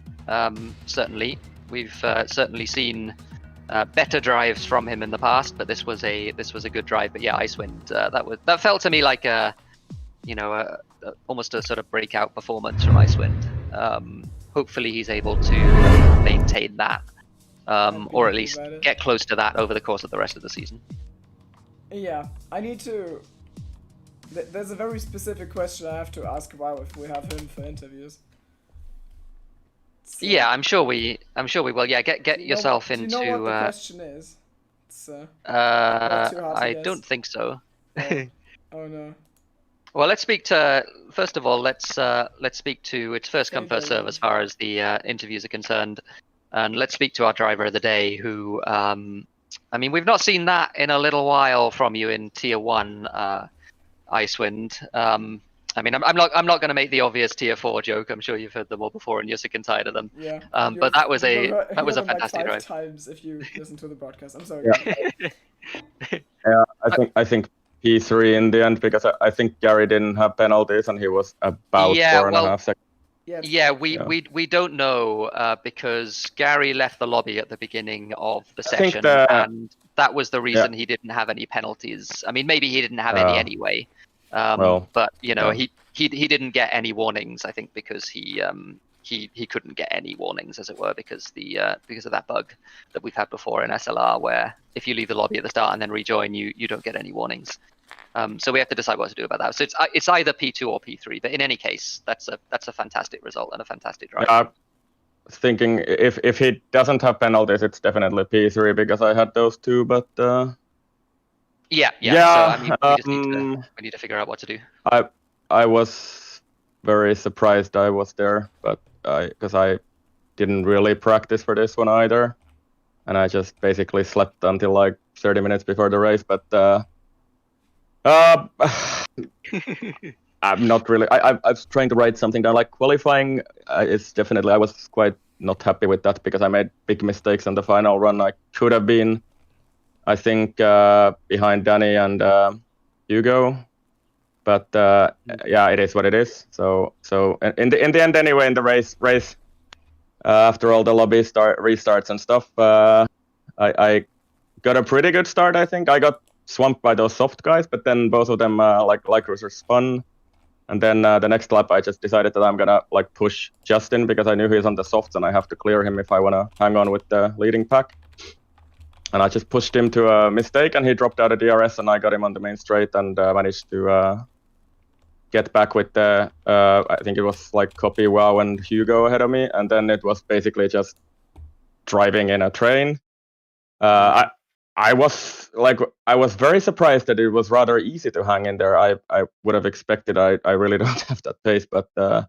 Certainly, we've certainly seen better drives from him in the past, but this was a good drive. But yeah, Icewind, that felt to me like almost a sort of breakout performance from Icewind. Hopefully, he's able to maintain that, or at least get close to that over the course of the rest of the season. Yeah, I need to. There's a very specific question I have to ask Wow if we have him for interviews. So, yeah, I'm sure we will. Yeah, get yourself into. Do you know what the question is? It's, not too hard to I guess. don't think so. Oh no. Well, let's speak to first of all. Let's speak to it's first come first serve as far as the interviews are concerned, and let's speak to our driver of the day. Who, I mean, we've not seen that in a little while from you in Tier 1. Icewind. I mean, I'm not going to make the obvious Tier 4 joke. I'm sure you've heard them all before, and you're sick and tired of them. Yeah. But that was a fantastic like 5 drive. times if you listen to the broadcast. I'm sorry. Yeah, I think P3 in the end because I think Gary didn't have penalties and he was about 4.5 seconds. Yeah, we don't know because Gary left the lobby at the beginning of the session, and that was the reason he didn't have any penalties. I mean, maybe he didn't have any anyway. But you know, he didn't get any warnings. I think because he couldn't get any warnings, as it were, because of that bug that we've had before in SLR, where if you leave the lobby at the start and then rejoin, you don't get any warnings. So we have to decide what to do about that. So it's either P2 or P3. But in any case, that's a fantastic result and a fantastic drive. I was thinking if he doesn't have penalties, it's definitely P3 because I had those two. But yeah. So I mean, we just need to figure out what to do. I was very surprised I was there, but because I didn't really practice for this one either, and I just basically slept until like 30 minutes before the race. But I'm not really. I was trying to write something down. Like qualifying is definitely. I was quite not happy with that because I made big mistakes on the final run. I could have been, I think, behind Danny and Hugo. But yeah, it is what it is. So in the end, anyway, in the race, after all the lobby restarts and stuff, I got a pretty good start. I think I got swamped by those soft guys, but then both of them like cruisers spun, and then the next lap I just decided that I'm gonna like push Justin because I knew he's on the softs and I have to clear him if I wanna hang on with the leading pack. And I just pushed him to a mistake, and he dropped out of DRS, and I got him on the main straight and managed to get back with the I think it was like Copy, Wow, and Hugo ahead of me, and then it was basically just driving in a train. I was very surprised that it was rather easy to hang in there. I would have expected. I really don't have that pace, but yeah,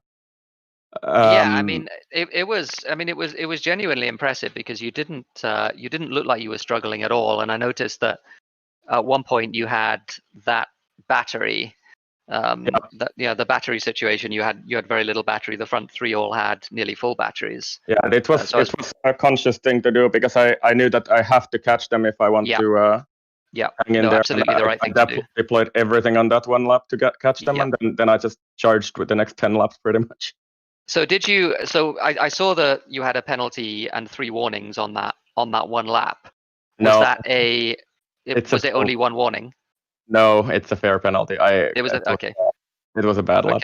I mean, it was genuinely impressive because you didn't look like you were struggling at all, and I noticed that at one point you had that battery. The battery situation, you had very little battery. The front three all had nearly full batteries. Yeah, it was a conscious thing to do because I knew that I have to catch them if I want to Yeah, hang in no, there. absolutely And the right thing to do. deployed everything on that one lap to catch them, Yeah. and then I just charged with the next 10 laps pretty much. So did you? So I saw that you had a penalty and 3 warnings on that one lap. Was No, that was it only one warning? No, it's a fair penalty. It was okay. It was a bad lap.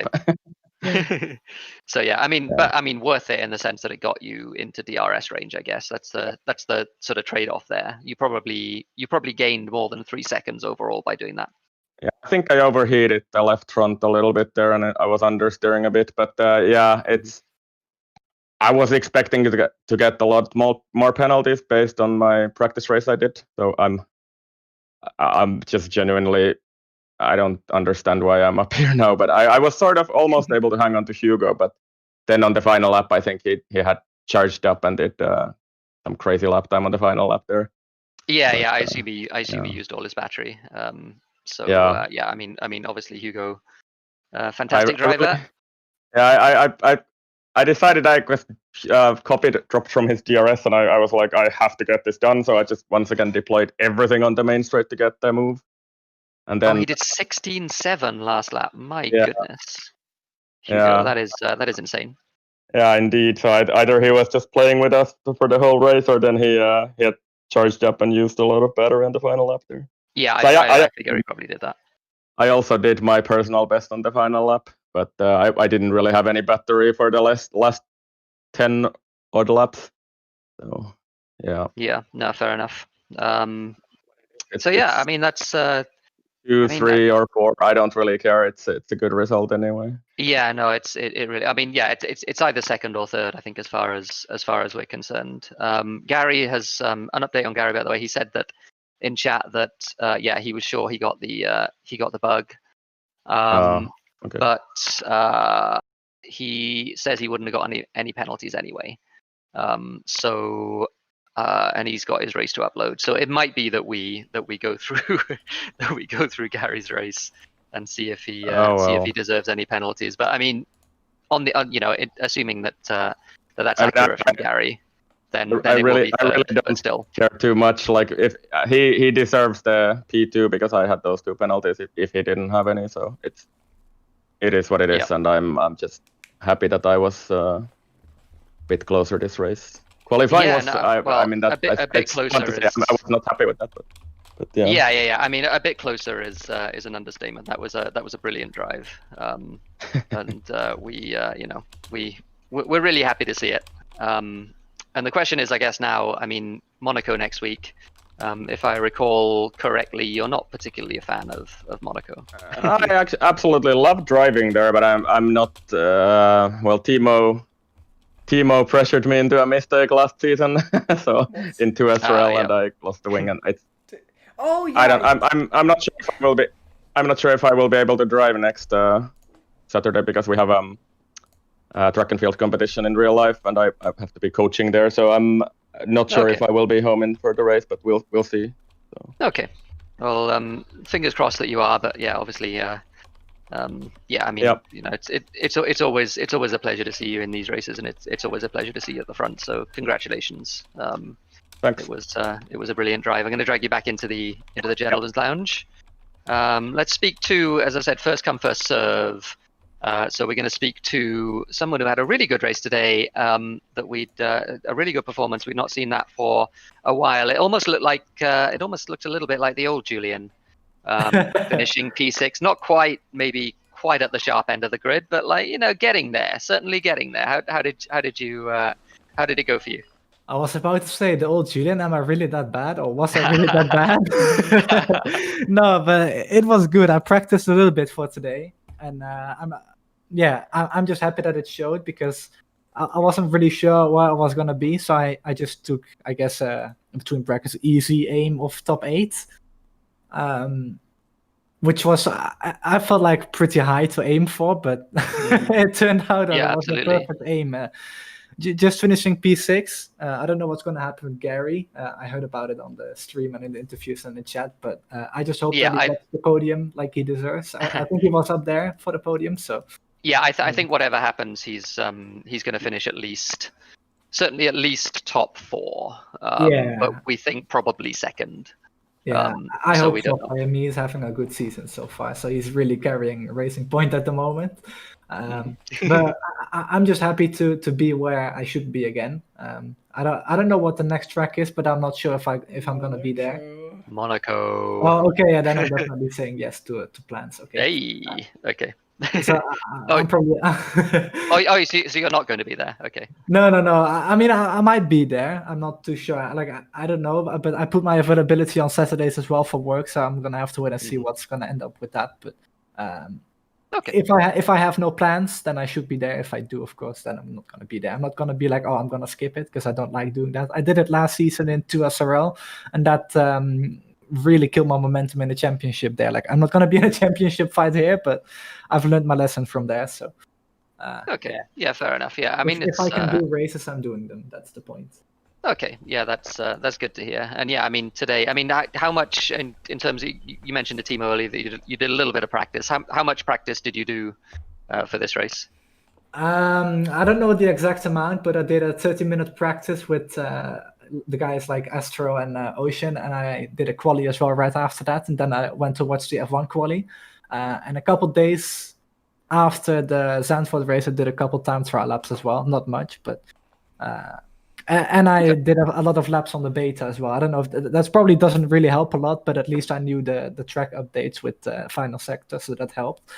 Okay. So yeah, I mean, but I mean, worth it in the sense that it got you into DRS range. I guess that's the sort of trade-off there. You probably gained more than 3 seconds overall by doing that. Yeah, I think I overheated the left front a little bit there, and I was understeering a bit. But yeah, I was expecting to get a lot more penalties based on my practice race I did. So I'm just genuinely, I don't understand why I'm up here now. But I was sort of almost able to hang on to Hugo, but then on the final lap, I think he had charged up and did some crazy lap time on the final lap there. Yeah, But, yeah. I assume he used all his battery. So Yeah. yeah. I mean, obviously Hugo, fantastic driver. I decided I just dropped from his DRS, and I was like, I have to get this done. So I just once again deployed everything on the main straight to get the move. And then he did 16.7 last lap. My Yeah. goodness, Hugo, Yeah. that is insane. Yeah, indeed. So either he was just playing with us for the whole race, or then he had charged up and used a lot of battery on the final lap there. Yeah, So I figure he probably did that. I also did my personal best on the final lap, but I didn't really have any battery for the last 10 odd laps. So yeah. Yeah, no, fair enough. It's, So yeah, I mean that's 2, I mean, 3, or 4. I don't really care. It's a good result anyway. yeah, no, it really. I mean, yeah, it's either second or third. I think as far as we're concerned. Gary has an update on Gary, by the way. He said that in chat that yeah, he was sure he got the bug. Okay. But he says he wouldn't have got any penalties anyway. So and he's got his race to upload. So it might be that we go through that we go through Gary's race and see if he see if he deserves any penalties. But I mean, assuming that that's accurate from Gary, then I it really, will be third, I really but don't still. care too much. Like if he deserves the P2 because I had those 2 penalties. If he didn't have any, so it is what it is, and I'm just happy that I was a bit closer this race. Qualifying was, I mean, that a bit closer. I was not happy with that, but yeah. Yeah. I mean, a bit closer is an understatement. That was a brilliant drive, and we're really happy to see it. And the question is, I guess now, I mean, Monaco next week. If I recall correctly, you're not particularly a fan of Monaco. I actually absolutely love driving there, but I'm not. Well, Timo pressured me into a mistake last season, so into SLR, yeah. and I lost the wing, and it's. Oh yeah. I don't. I'm not sure if I will be. I'm not sure if I will be able to drive next Saturday because we have track and field competition in real life, and I have to be coaching there. So I'm not sure if I will be home in for the race, but we'll see. So. Okay. Well, fingers crossed that you are, but yeah, obviously. Yeah, I mean, Yep. it's always a pleasure to see you in these races, and it's always a pleasure to see you at the front. So congratulations. Thanks. It was a brilliant drive. I'm going to drag you back into the gentleman's lounge. Let's speak to, as I said, first come first serve. So we're going to speak to someone who had a really good race today. That a really good performance. We've not seen that for a while. It almost looked a little bit like the old Julian. Finishing P6, not quite at the sharp end of the grid, but getting there, certainly getting there. How did it go for you? I was about to say, the old Julian, am I really that bad, or was I really that bad? No, but it was good. I practiced a little bit for today, and I'm just happy that it showed, because I wasn't really sure where I was gonna be, so I just took, I guess, between brackets, easy aim of top 8. Which was, I felt like pretty high to aim for, but it turned out that it was a perfect aim. Just finishing P6. I don't know what's going to happen with Gary. I heard about it on the stream and in the interviews and the chat, but I just hope that he gets the podium like he deserves. I think he was up there for the podium, so. Yeah, I think whatever happens, he's going to finish certainly at least top 4. But we think probably second. Yeah, I so hope we so. don't know. For him, he's having a good season so far, so he's really carrying Racing Point at the moment. But I'm just happy to be where I should be again. I don't know what the next track is, but I'm not sure if I'm gonna be there. Monaco. Oh, okay, yeah, then I'm definitely saying yes to plans. Okay. Hey, okay. So I'm probably So you're not going to be there? Okay. no. I mean, I might be there. I'm not too sure. Like, I don't know, but I put my availability on Saturdays as well for work, so I'm gonna have to wait and see what's gonna end up with that. But Okay. if I have no plans, then I should be there. If I do, of course, then I'm not gonna be there. I'm not gonna be like, oh, I'm gonna skip it, because I don't like doing that. I did it last season in 2 SRL, and that really killed my momentum in the championship there. Like, I'm not gonna be in a championship fight here, but I've learned my lesson from there. So. Okay. Yeah, fair enough. Yeah, I mean, if I can do races, I'm doing them. That's the point. Okay, yeah, that's good to hear. And yeah, I mean, today, I mean, how much in terms of, you mentioned the team earlier that you did a little bit of practice. How much practice did you do for this race? I don't know the exact amount, but I did a 30-minute practice with the guys like Astro and Ocean, and I did a quali as well right after that, and then I went to watch the F1 quali. And a couple days after the Zandvoort race, I did a couple time trial laps as well. Not much, but and I did a lot of laps on the beta as well. I don't know if that probably doesn't really help a lot, but at least I knew the track updates with final sector, so that helped.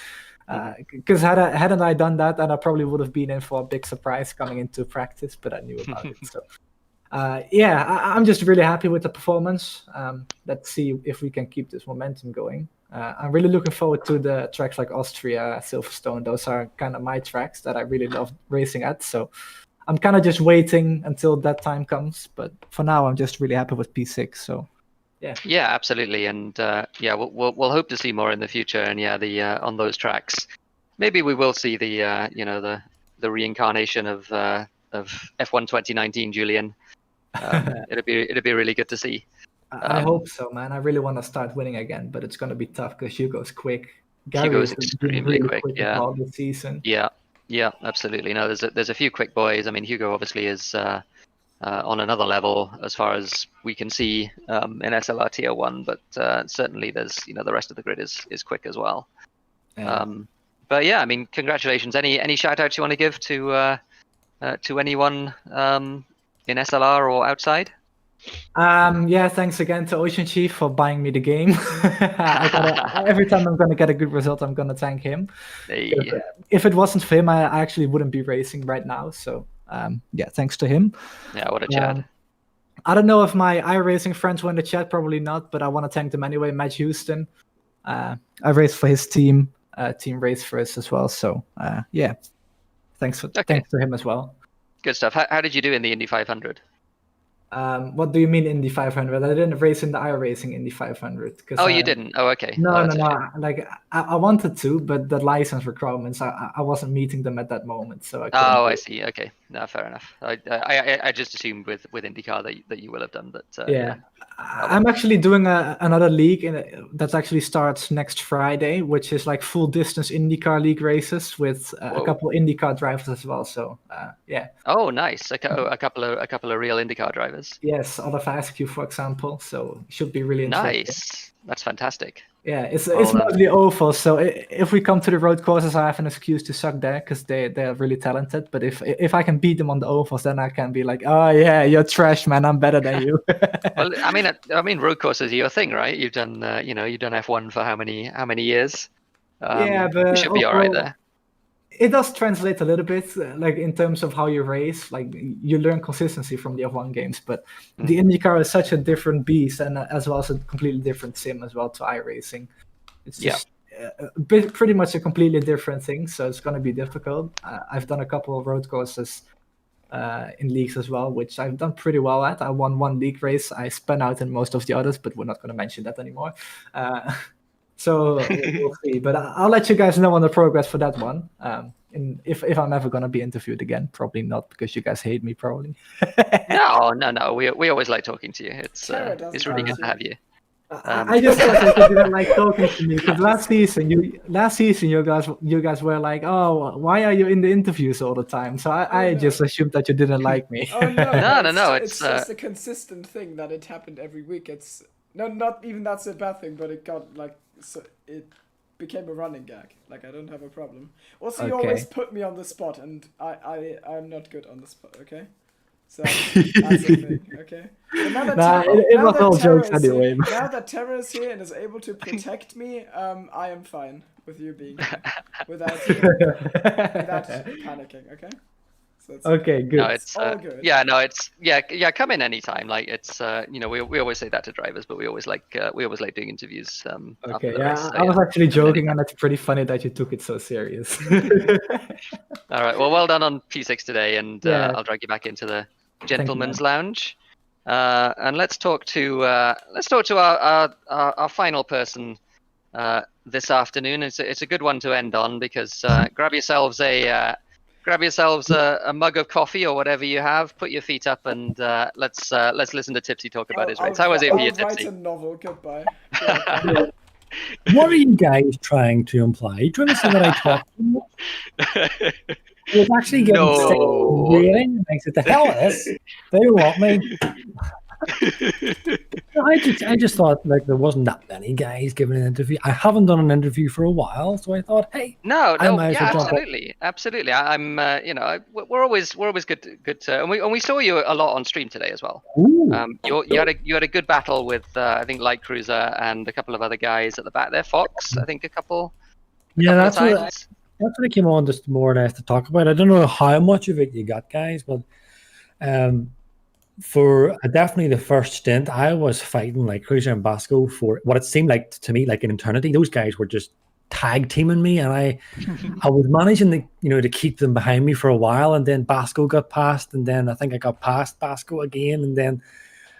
Because hadn't I done that, then I probably would have been in for a big surprise coming into practice, but I knew about it. So I'm just really happy with the performance. Let's see if we can keep this momentum going. I'm really looking forward to the tracks like Austria, Silverstone. Those are kind of my tracks that I really love racing at. So I'm kind of just waiting until that time comes. But for now, I'm just really happy with P6. So yeah. Yeah, absolutely. And yeah, we'll hope to see more in the future. And yeah, on those tracks, maybe we will see the reincarnation of F1 2019 Julian. It'd be really good to see. I hope so, man. I really want to start winning again, but it's going to be tough because Hugo's quick. Hugo's extremely really quick, yeah. All this season. Yeah, absolutely. No, there's a few quick boys. I mean, Hugo obviously is on another level as far as we can see in SLR Tier 1, but certainly there's the rest of the grid is quick as well. Yeah. But yeah, I mean, congratulations. Any shout outs you want to give to anyone in SLR or outside? Yeah, thanks again to Ocean Chief for buying me the game. Every time I'm gonna get a good result, I'm gonna thank him. Hey. If it wasn't for him, I actually wouldn't be racing right now. So yeah, thanks to him. Yeah, what a chat. I don't know if my iRacing friends were in the chat, probably not, but I want to thank them anyway. Matt Houston, I raced for his team. Team race for us as well. So yeah, thanks to him as well. Good stuff. How did you do in the Indy 500? What do you mean Indy 500? I didn't race in the iRacing Indy 500. Oh, you didn't? Oh, okay. No. Like I wanted to, but the license requirements, I wasn't meeting them at that moment. So I see. Okay, no, fair enough. I just assumed with IndyCar that you will have done, but yeah. I'm actually doing another league that actually starts next Friday, which is like full distance IndyCar league races with a couple of IndyCar drivers as well. So yeah. Oh, nice. A couple of real IndyCar drivers. Yes, Oliver Askew, for example. So it should be really interesting. Nice. That's fantastic. Yeah, it's mostly oval. So if we come to the road courses, I have an excuse to suck there because they're really talented. But if I can beat them on the ovals, then I can be like, oh yeah, you're trash, man. I'm better than you. Well, I mean, road courses are your thing, right? You've done you've done F1 for how many years? Yeah, but you should be all right there. It does translate a little bit, like in terms of how you race. Like you learn consistency from the F1 games, but the IndyCar is such a different beast, and as well as a completely different sim as well to iRacing. It's just pretty much a completely different thing, so it's going to be difficult. I've done a couple of road courses in leagues as well, which I've done pretty well at. I won one league race. I spun out in most of the others, but we're not going to mention that anymore. So we'll see, but I'll let you guys know on the progress for that one. And if I'm ever gonna be interviewed again, probably not, because you guys hate me, probably. No. We always like talking to you. It's really good to have you. I just thought that you didn't like talking to me because last season you guys were like, oh, why are you in the interviews all the time? So I just assumed that you didn't like me. Oh no, no. It's just a consistent thing that it happened every week. It's No, not even that's a bad thing, but it got like it became a running gag. Like I don't have a problem. Also, you Okay. always put me on the spot, and I'm not good on the spot. Okay. So that's the thing, okay? But now that Nah, Ter- it now was that all Terra jokes is here- anyway. Now that Terra is here and is able to protect me, I am fine with you being here without panicking, okay? So it's Okay, good. No, it's all good. yeah, no, it's yeah. Come in anytime. Like it's we always say that to drivers, but we always like doing interviews. After Okay, the yeah, race, so, I was actually come in joking, anytime. and it's pretty funny that you took it so serious. All right. Well done on P6 today, and Yeah. I'll drag you back into the you, gentleman's man. lounge, and let's talk to our final person this afternoon. It's a good one to end on because grab yourselves a mug of coffee or whatever you have. Put your feet up and let's listen to Tipsy talk about his race. How was it for you, I'll write Tipsy? a novel. Goodbye. What are you guys trying to imply? Are you trying to say that I talk too much? I was actually getting sick No. and reeling. And I said, the hell with this. They don't want me. I just thought like there wasn't that many guys giving an interview. I haven't done an interview for a while, so I thought, hey, No, I might as yeah, well jump on. absolutely. I'm, we're always good, and we saw you a lot on stream today as well. Ooh. You had a good battle with I think Light Cruiser and a couple of other guys at the back there. Fox, I think a couple. Yeah, couple that's of what times. I came on just more or less to talk about. I don't know how much of it you got, guys, but for definitely the first stint, I was fighting like Cruiser and Basco for what it seemed like to me like an eternity. Those guys were just tag teaming me, and I was managing to keep them behind me for a while, and then Basco got past, and then I think I got past Basco again, and then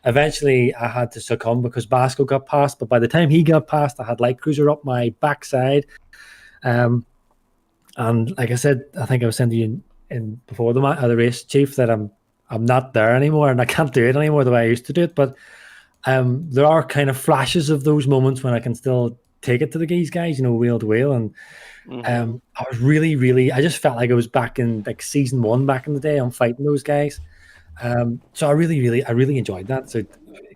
eventually I had to succumb because Basco got past. But by the time he got past, I had Light Cruiser up my backside. And like I said, I think I was saying to you in before the race, Chief, that I'm not there anymore and I can't do it anymore the way I used to do it. But there are kind of flashes of those moments when I can still take it to the guys, wheel to wheel. And I was really, I just felt like I was back in like season 1 back in the day. I'm fighting those guys. So I really enjoyed that. So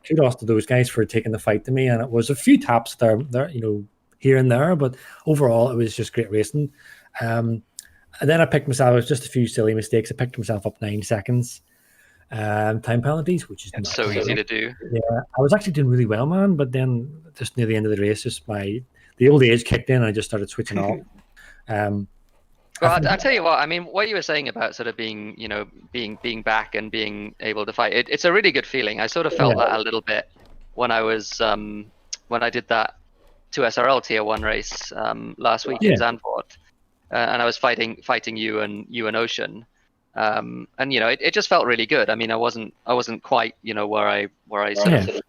kudos to those guys for taking the fight to me. And it was a few taps there, here and there, but overall it was just great racing. And then I picked myself. It was just a few silly mistakes. I picked myself up 9 seconds time penalties, which is It's so easy to do. Yeah, I was actually doing really well, man. But then just near the end of the race, just the old age kicked in, and I just started switching off. Well, I'll tell you what. I mean, what you were saying about sort of being, being back and being able to fight. It's a really good feeling. I sort of felt that a little bit when I was when I did that 2SRL Tier 1 race last week in Zandvoort, and I was fighting you and Ocean, and it just felt really good. I mean, I wasn't quite where I sort of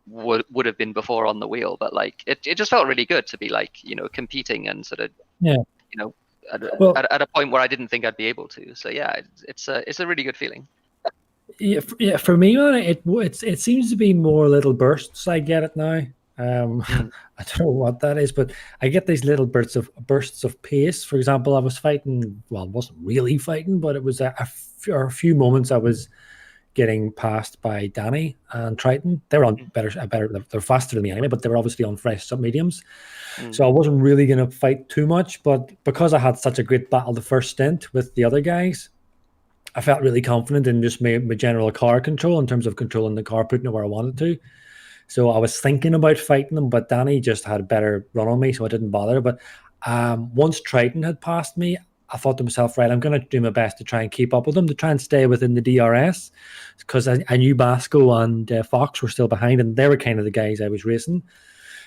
would have been before on the wheel, but like it just felt really good to be like competing and sort of at a point where I didn't think I'd be able to. So yeah, it's a really good feeling. Yeah, for me, man, it seems to be more little bursts. I get it now. I don't know what that is, but I get these little bursts of pace. For example, I was fighting. Well, I wasn't really fighting, but it was a few moments I was getting passed by Danny and Triton. They were on better. They're faster than me anyway, but they were obviously on fresh sub mediums. So I wasn't really going to fight too much. But because I had such a great battle the first stint with the other guys, I felt really confident in just my general car control in terms of controlling the car, putting it where I wanted to. So I was thinking about fighting them, but Danny just had a better run on me, so I didn't bother. But once Triton had passed me, I thought to myself, right, I'm going to do my best to try and keep up with them, to try and stay within the DRS, because I knew Basco and Fox were still behind, and they were kind of the guys I was racing.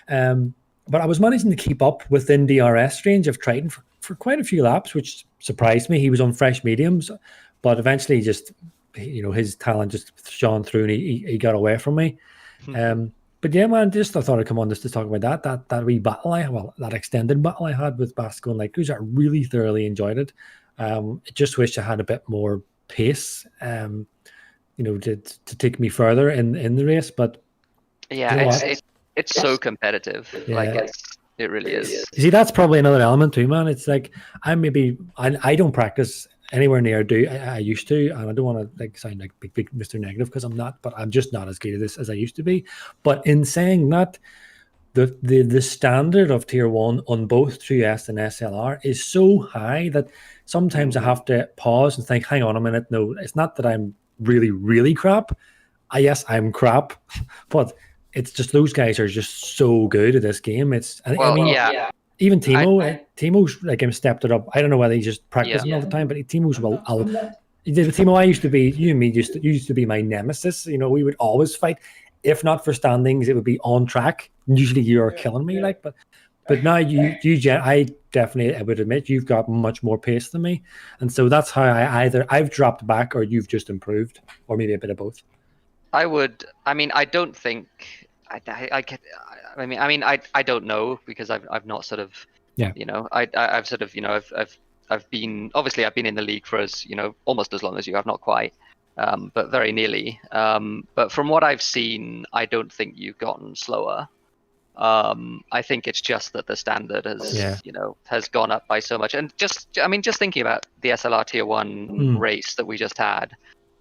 But I was managing to keep up within DRS range of Triton for quite a few laps, which surprised me. He was on fresh mediums, but eventually just, his talent just shone through and he got away from me. But yeah, man, I thought I'd come on just to talk about that wee battle that extended battle I had with Basco and Light Cruiser. I really thoroughly enjoyed it. I just wish I had a bit more pace, to take me further in the race. But yeah, it's so competitive. Yeah. Like it really is. You see, that's probably another element too, man. It's like I don't practice anywhere near I used to, and I don't want to like sound like big Mr. Negative because I'm not, but I'm just not as good at this as I used to be. But in saying that, the standard of tier 1 on both 2S and SLR is so high that sometimes I have to pause and think, hang on a minute, no, it's not that I'm really crap. Yes, I'm crap, but it's just those guys are just so good at this game. Even Timo's like stepped it up. I don't know whether he's just practicing all the time, but Timo's the Timo I used to be, you and me used to be my nemesis. You know, we would always fight. If not for standings, it would be on track. Usually you're killing me, but now I definitely, I would admit, you've got much more pace than me, and so that's how I've dropped back or you've just improved, or maybe a bit of both. I don't think I don't know because I've not sort of I've sort of I've been in the league for almost as long as you have, not quite, but very nearly. But from what I've seen, I don't think you've gotten slower. I think it's just that the standard has gone up by so much. And just thinking about the SLR Tier 1 race that we just had,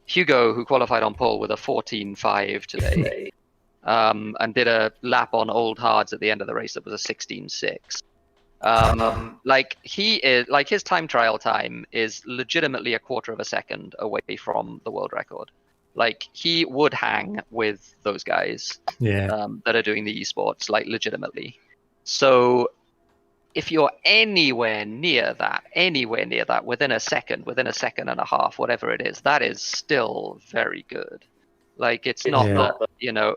Hugo, who qualified on pole with a 14.5 today, and did a lap on old hards at the end of the race that was a 16.6. His time trial time is legitimately a quarter of a second away from the world record. Like, he would hang with those guys that are doing the esports, like, legitimately. So if you're anywhere near that, within a second and a half, whatever it is, that is still very good. Like, it's not that,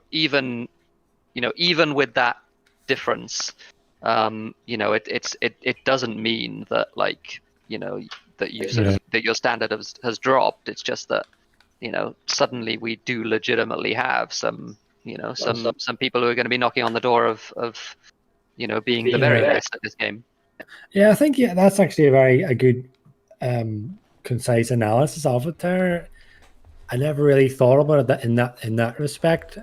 even with that difference, it doesn't mean that, like, that that your standard has dropped. It's just that, suddenly we do legitimately have some people who are going to be knocking on the door of being the very best at this game. Yeah, I think that's actually a good concise analysis of it there. I never really thought about it in that respect.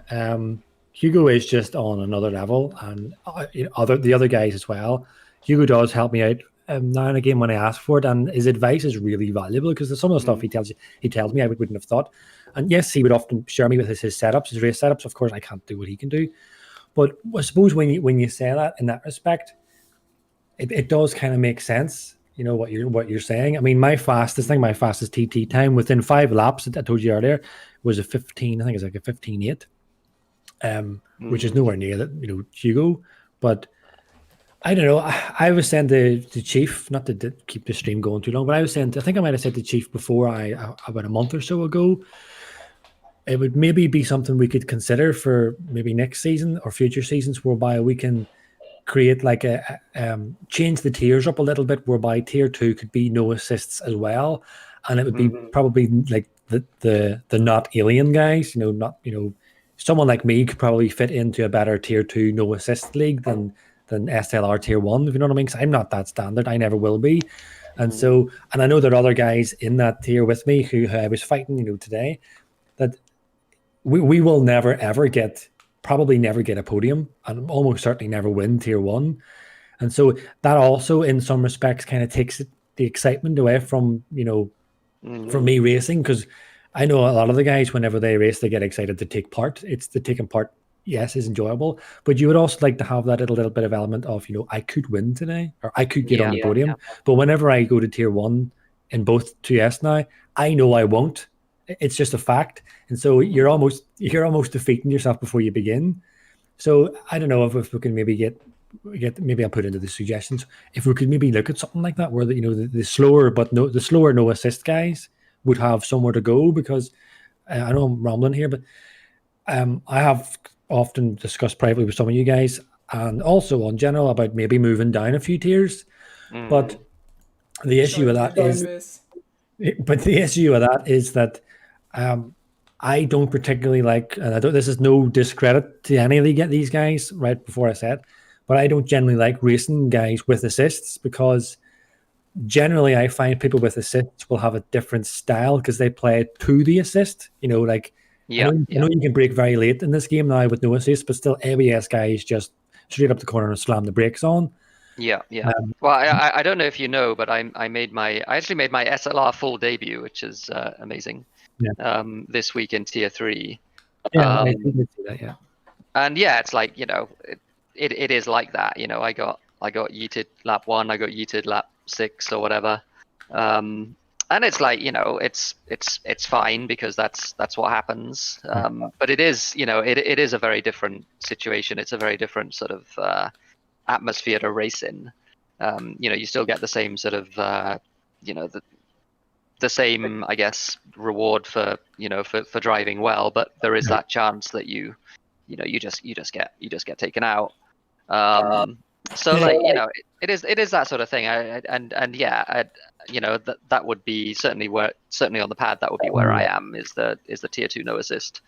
Hugo is just on another level, and the other guys as well. Hugo does help me out now and again when I ask for it, and his advice is really valuable because some of the stuff he tells me I wouldn't have thought. And yes, he would often share me with his setups, his race setups. Of course, I can't do what he can do, but I suppose when you say that in that respect, it does kind of make sense. What you're saying. I mean, my fastest TT time within 5 laps that I told you earlier was a 15. I think it's like a 15.8, which is nowhere near that, Hugo. But I don't know. I was saying to Chief, not to keep the stream going too long, but I think I might have said to Chief before about a month or so ago, it would maybe be something we could consider for maybe next season or future seasons, whereby we can create like change the tiers up a little bit, whereby tier 2 could be no assists as well, and it would be probably like the not alien guys, someone like me could probably fit into a better tier 2 no assist league than SLR tier 1, if you know what I mean, because I'm not that standard, I never will be. And so, and I know there are other guys in that tier with me who I was fighting today, that we will never ever probably never get a podium, and almost certainly never win tier 1. And so that also in some respects kind of takes the excitement away from from me racing, because I know a lot of the guys, whenever they race, they get excited to take part. It's the taking part, yes, is enjoyable, but you would also like to have that little bit of element of I could win today, or I could get on the podium. But whenever I go to tier 1 in both 2S now, I know I won't. It's just a fact, and so you're almost defeating yourself before you begin. So I don't know if we can maybe get maybe I'll put into the suggestions, if we could maybe look at something like that, where the slower no assist guys would have somewhere to go, because I know I'm rambling here, but I have often discussed privately with some of you guys, and also on general, about maybe moving down a few tiers. But the issue with that is that I don't particularly like, and this is no discredit to any of these guys, right before I said, but I don't generally like racing guys with assists, because generally I find people with assists will have a different style because they play to the assist. I know you can brake very late in this game now with no assist, but still ABS guys just straight up the corner and slam the brakes on. Yeah, yeah. Well, I don't know if you know, but I actually made my SLR full debut, which is amazing. Yeah. This week in Tier 3. Yeah, I did see that. Yeah. And yeah, it's like, it is like that. I got yeeted lap 1, I got yeeted lap 6 or whatever. And it's like, it's fine because that's what happens. But it is, it is a very different situation. It's a very different sort of atmosphere to race in. You still get the same sort of the same, I guess, reward for for driving well, but there is that chance that you just get taken out. So like it is that sort of thing. That would be certainly on the pad. That would be where I am. Is the Tier 2 no assist.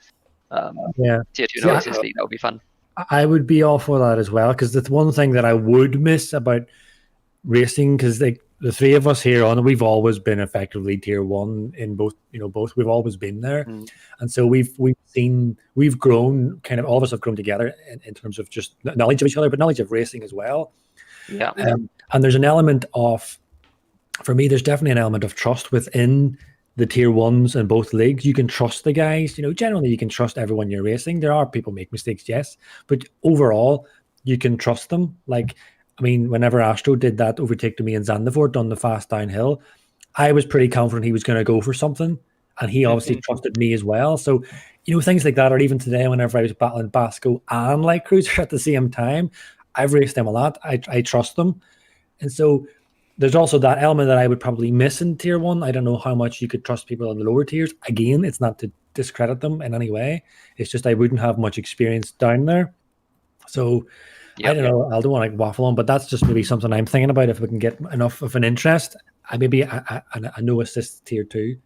Tier 2 no assist league. That would be fun. I would be all for that as well, because that's one thing that I would miss about racing, because the three of us here on, we've always been effectively Tier 1 in both. We've always been there, and so we've grown. Kind of all of us have grown together in terms of just knowledge of each other, but knowledge of racing as well. Yeah, and there's an element of, for me, there's definitely an element of trust within the Tier 1s in both leagues. You can trust the guys. Generally you can trust everyone you're racing. There are people make mistakes, yes, but overall you can trust them. Like, I mean, whenever Astro did that overtake to me in Zandvoort on the fast downhill, I was pretty confident he was going to go for something, and he obviously trusted me as well. So, things like that. Or even today, whenever I was battling Basco and Light Cruiser at the same time, I've raced them a lot. I trust them, and so there's also that element that I would probably miss in Tier 1. I don't know how much you could trust people in the lower tiers. Again, it's not to discredit them in any way. It's just I wouldn't have much experience down there. So I don't know. I don't want to waffle on, but that's just maybe something I'm thinking about. If we can get enough of an interest, maybe a no assist Tier 2,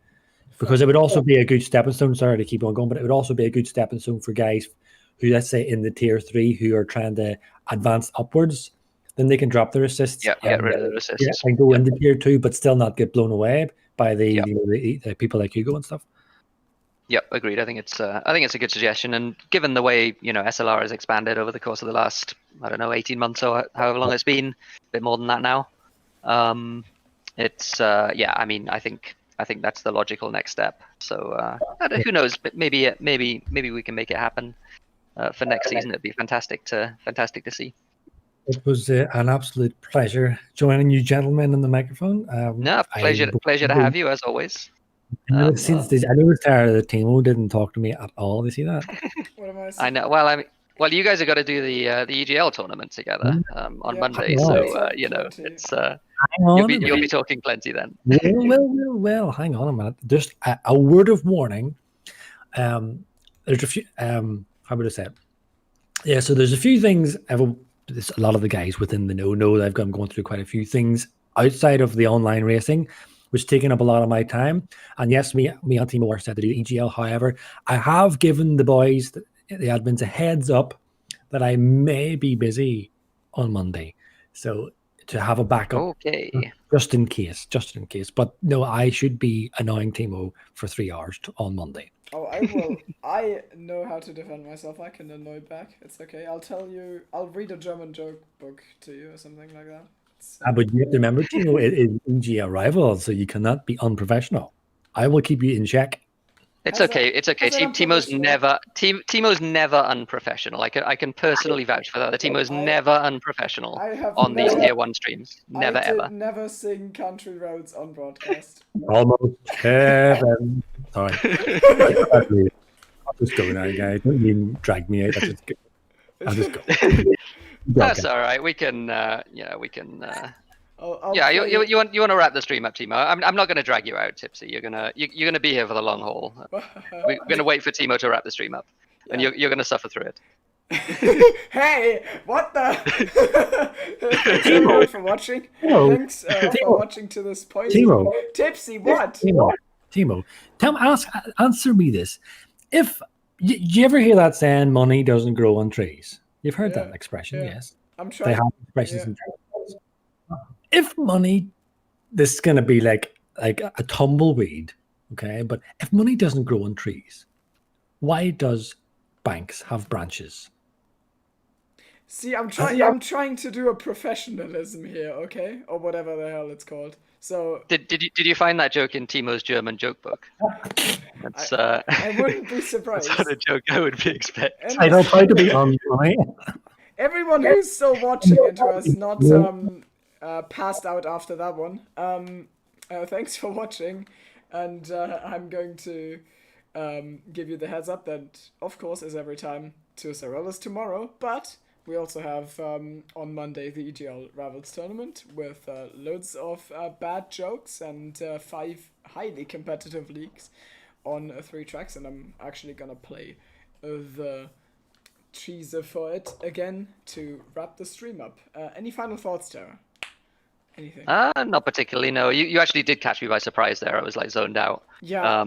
because it would also be a good stepping stone. Sorry to keep on going, but it would also be a good stepping stone for guys who, let's say, in the Tier 3 who are trying to advance upwards. Then they can drop their assists. Get rid of their assists. And go into Tier 2, but still not get blown away by the people like Hugo and stuff. Yep, agreed. I think it's a good suggestion, and given the way SLR has expanded over the course of the last 18 months or however long it's been, a bit more than that now. It's I mean, I think that's the logical next step. So who knows? But maybe we can make it happen for next season. It'd be fantastic to see. It was an absolute pleasure joining you gentlemen on the microphone. Pleasure to have you as always. I noticed that Timo didn't talk to me at all. Do you see that? What am I saying? I know. Well, you guys have got to do the EGL tournament together on Monday, so it's you'll be talking plenty then. Well, hang on a minute. Just a word of warning. There's a few. How would I say it? Yeah, so there's a few things. A lot of the guys within the know that I'm going through quite a few things outside of the online racing, which taking up a lot of my time. And yes, me and Timo are set to do EGL. However, I have given the boys, the admins, a heads up that I may be busy on Monday, so to have a backup, just in case. But no, I should be annoying Timo for 3 hours on Monday. Oh, I will. I know how to defend myself. I can annoy back. It's okay. I'll read a German joke book to you or something like that. But you have to remember, Timo, it is EGL rival, so you cannot be unprofessional. I will keep you in check. It's okay. Timo's never unprofessional. I can personally vouch for that. Timo's never unprofessional on these Tier 1 streams. Never ever. Never sing Country Roads on broadcast. Almost heaven. Sorry. I'll just go now, guys. Don't even drag me out. I'll just go. That's all right. We can. We can. You want to wrap the stream up, Timo? I'm not going to drag you out, Tipsy. You're gonna be here for the long haul. We're going to wait for Timo to wrap the stream up, and you're going to suffer through it. Hey, what the? Thanks everyone for watching. Thanks for watching to this point. Timo. Tipsy, what? Timo, answer me this. If you ever hear that saying, "Money doesn't grow on trees"? You've heard that expression, yes? I'm trying. They have expressions in trees. If money, this is going to be like a tumbleweed, okay? But if money doesn't grow on trees, why does banks have branches? See, I'm trying to do a professionalism here, okay, or whatever the hell it's called. So Did you find that joke in Timo's German joke book? That's I wouldn't be surprised. That's not a joke I would be expecting. I don't try to be unfunny. Everyone who's still watching and who has not passed out after that one, thanks for watching, and I'm going to give you the heads up that, of course, as every time, Tuesday is tomorrow, but we also have on Monday the EGL Rivals tournament with loads of bad jokes and 5 highly competitive leagues on 3 tracks, and I'm actually gonna play the teaser for it again to wrap the stream up. Any final thoughts, Tara? Anything? Not particularly. No, you actually did catch me by surprise there. I was like zoned out. Yeah.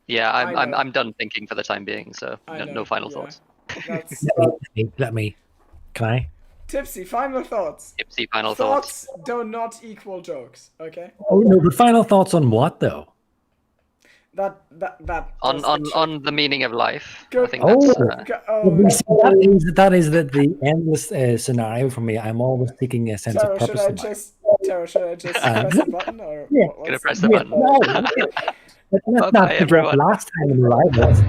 Yeah, I'm done thinking for the time being. So no final thoughts. That's Let me. Can I? Tipsy, final thoughts. Tipsy final thoughts. Thoughts do not equal jokes, okay? Oh no, but final thoughts on what though? That On the meaning of life. Good. I think that's. That is the endless scenario for me. I'm always seeking a sense Tara, of purpose. should I just press the button or what's Gonna press the button. No, let's not forget last time in Rivals.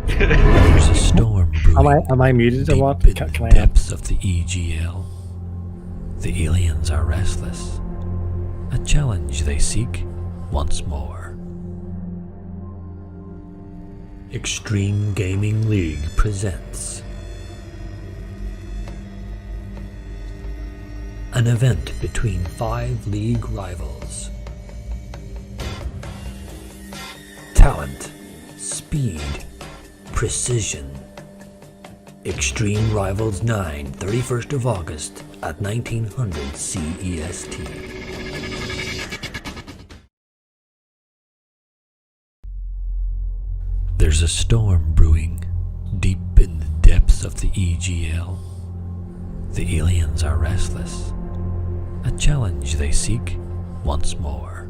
There's a storm brewing Am I muted or deep what? in Can the I depths of the EGL. The aliens are restless. A challenge they seek once more. Extreme Gaming League presents an event between 5 league rivals. Talent, speed, precision. Extreme Rivals 9, 31st of August at 1900 CEST. There's a storm brewing deep in the depths of the EGL. The aliens are restless. A challenge they seek once more.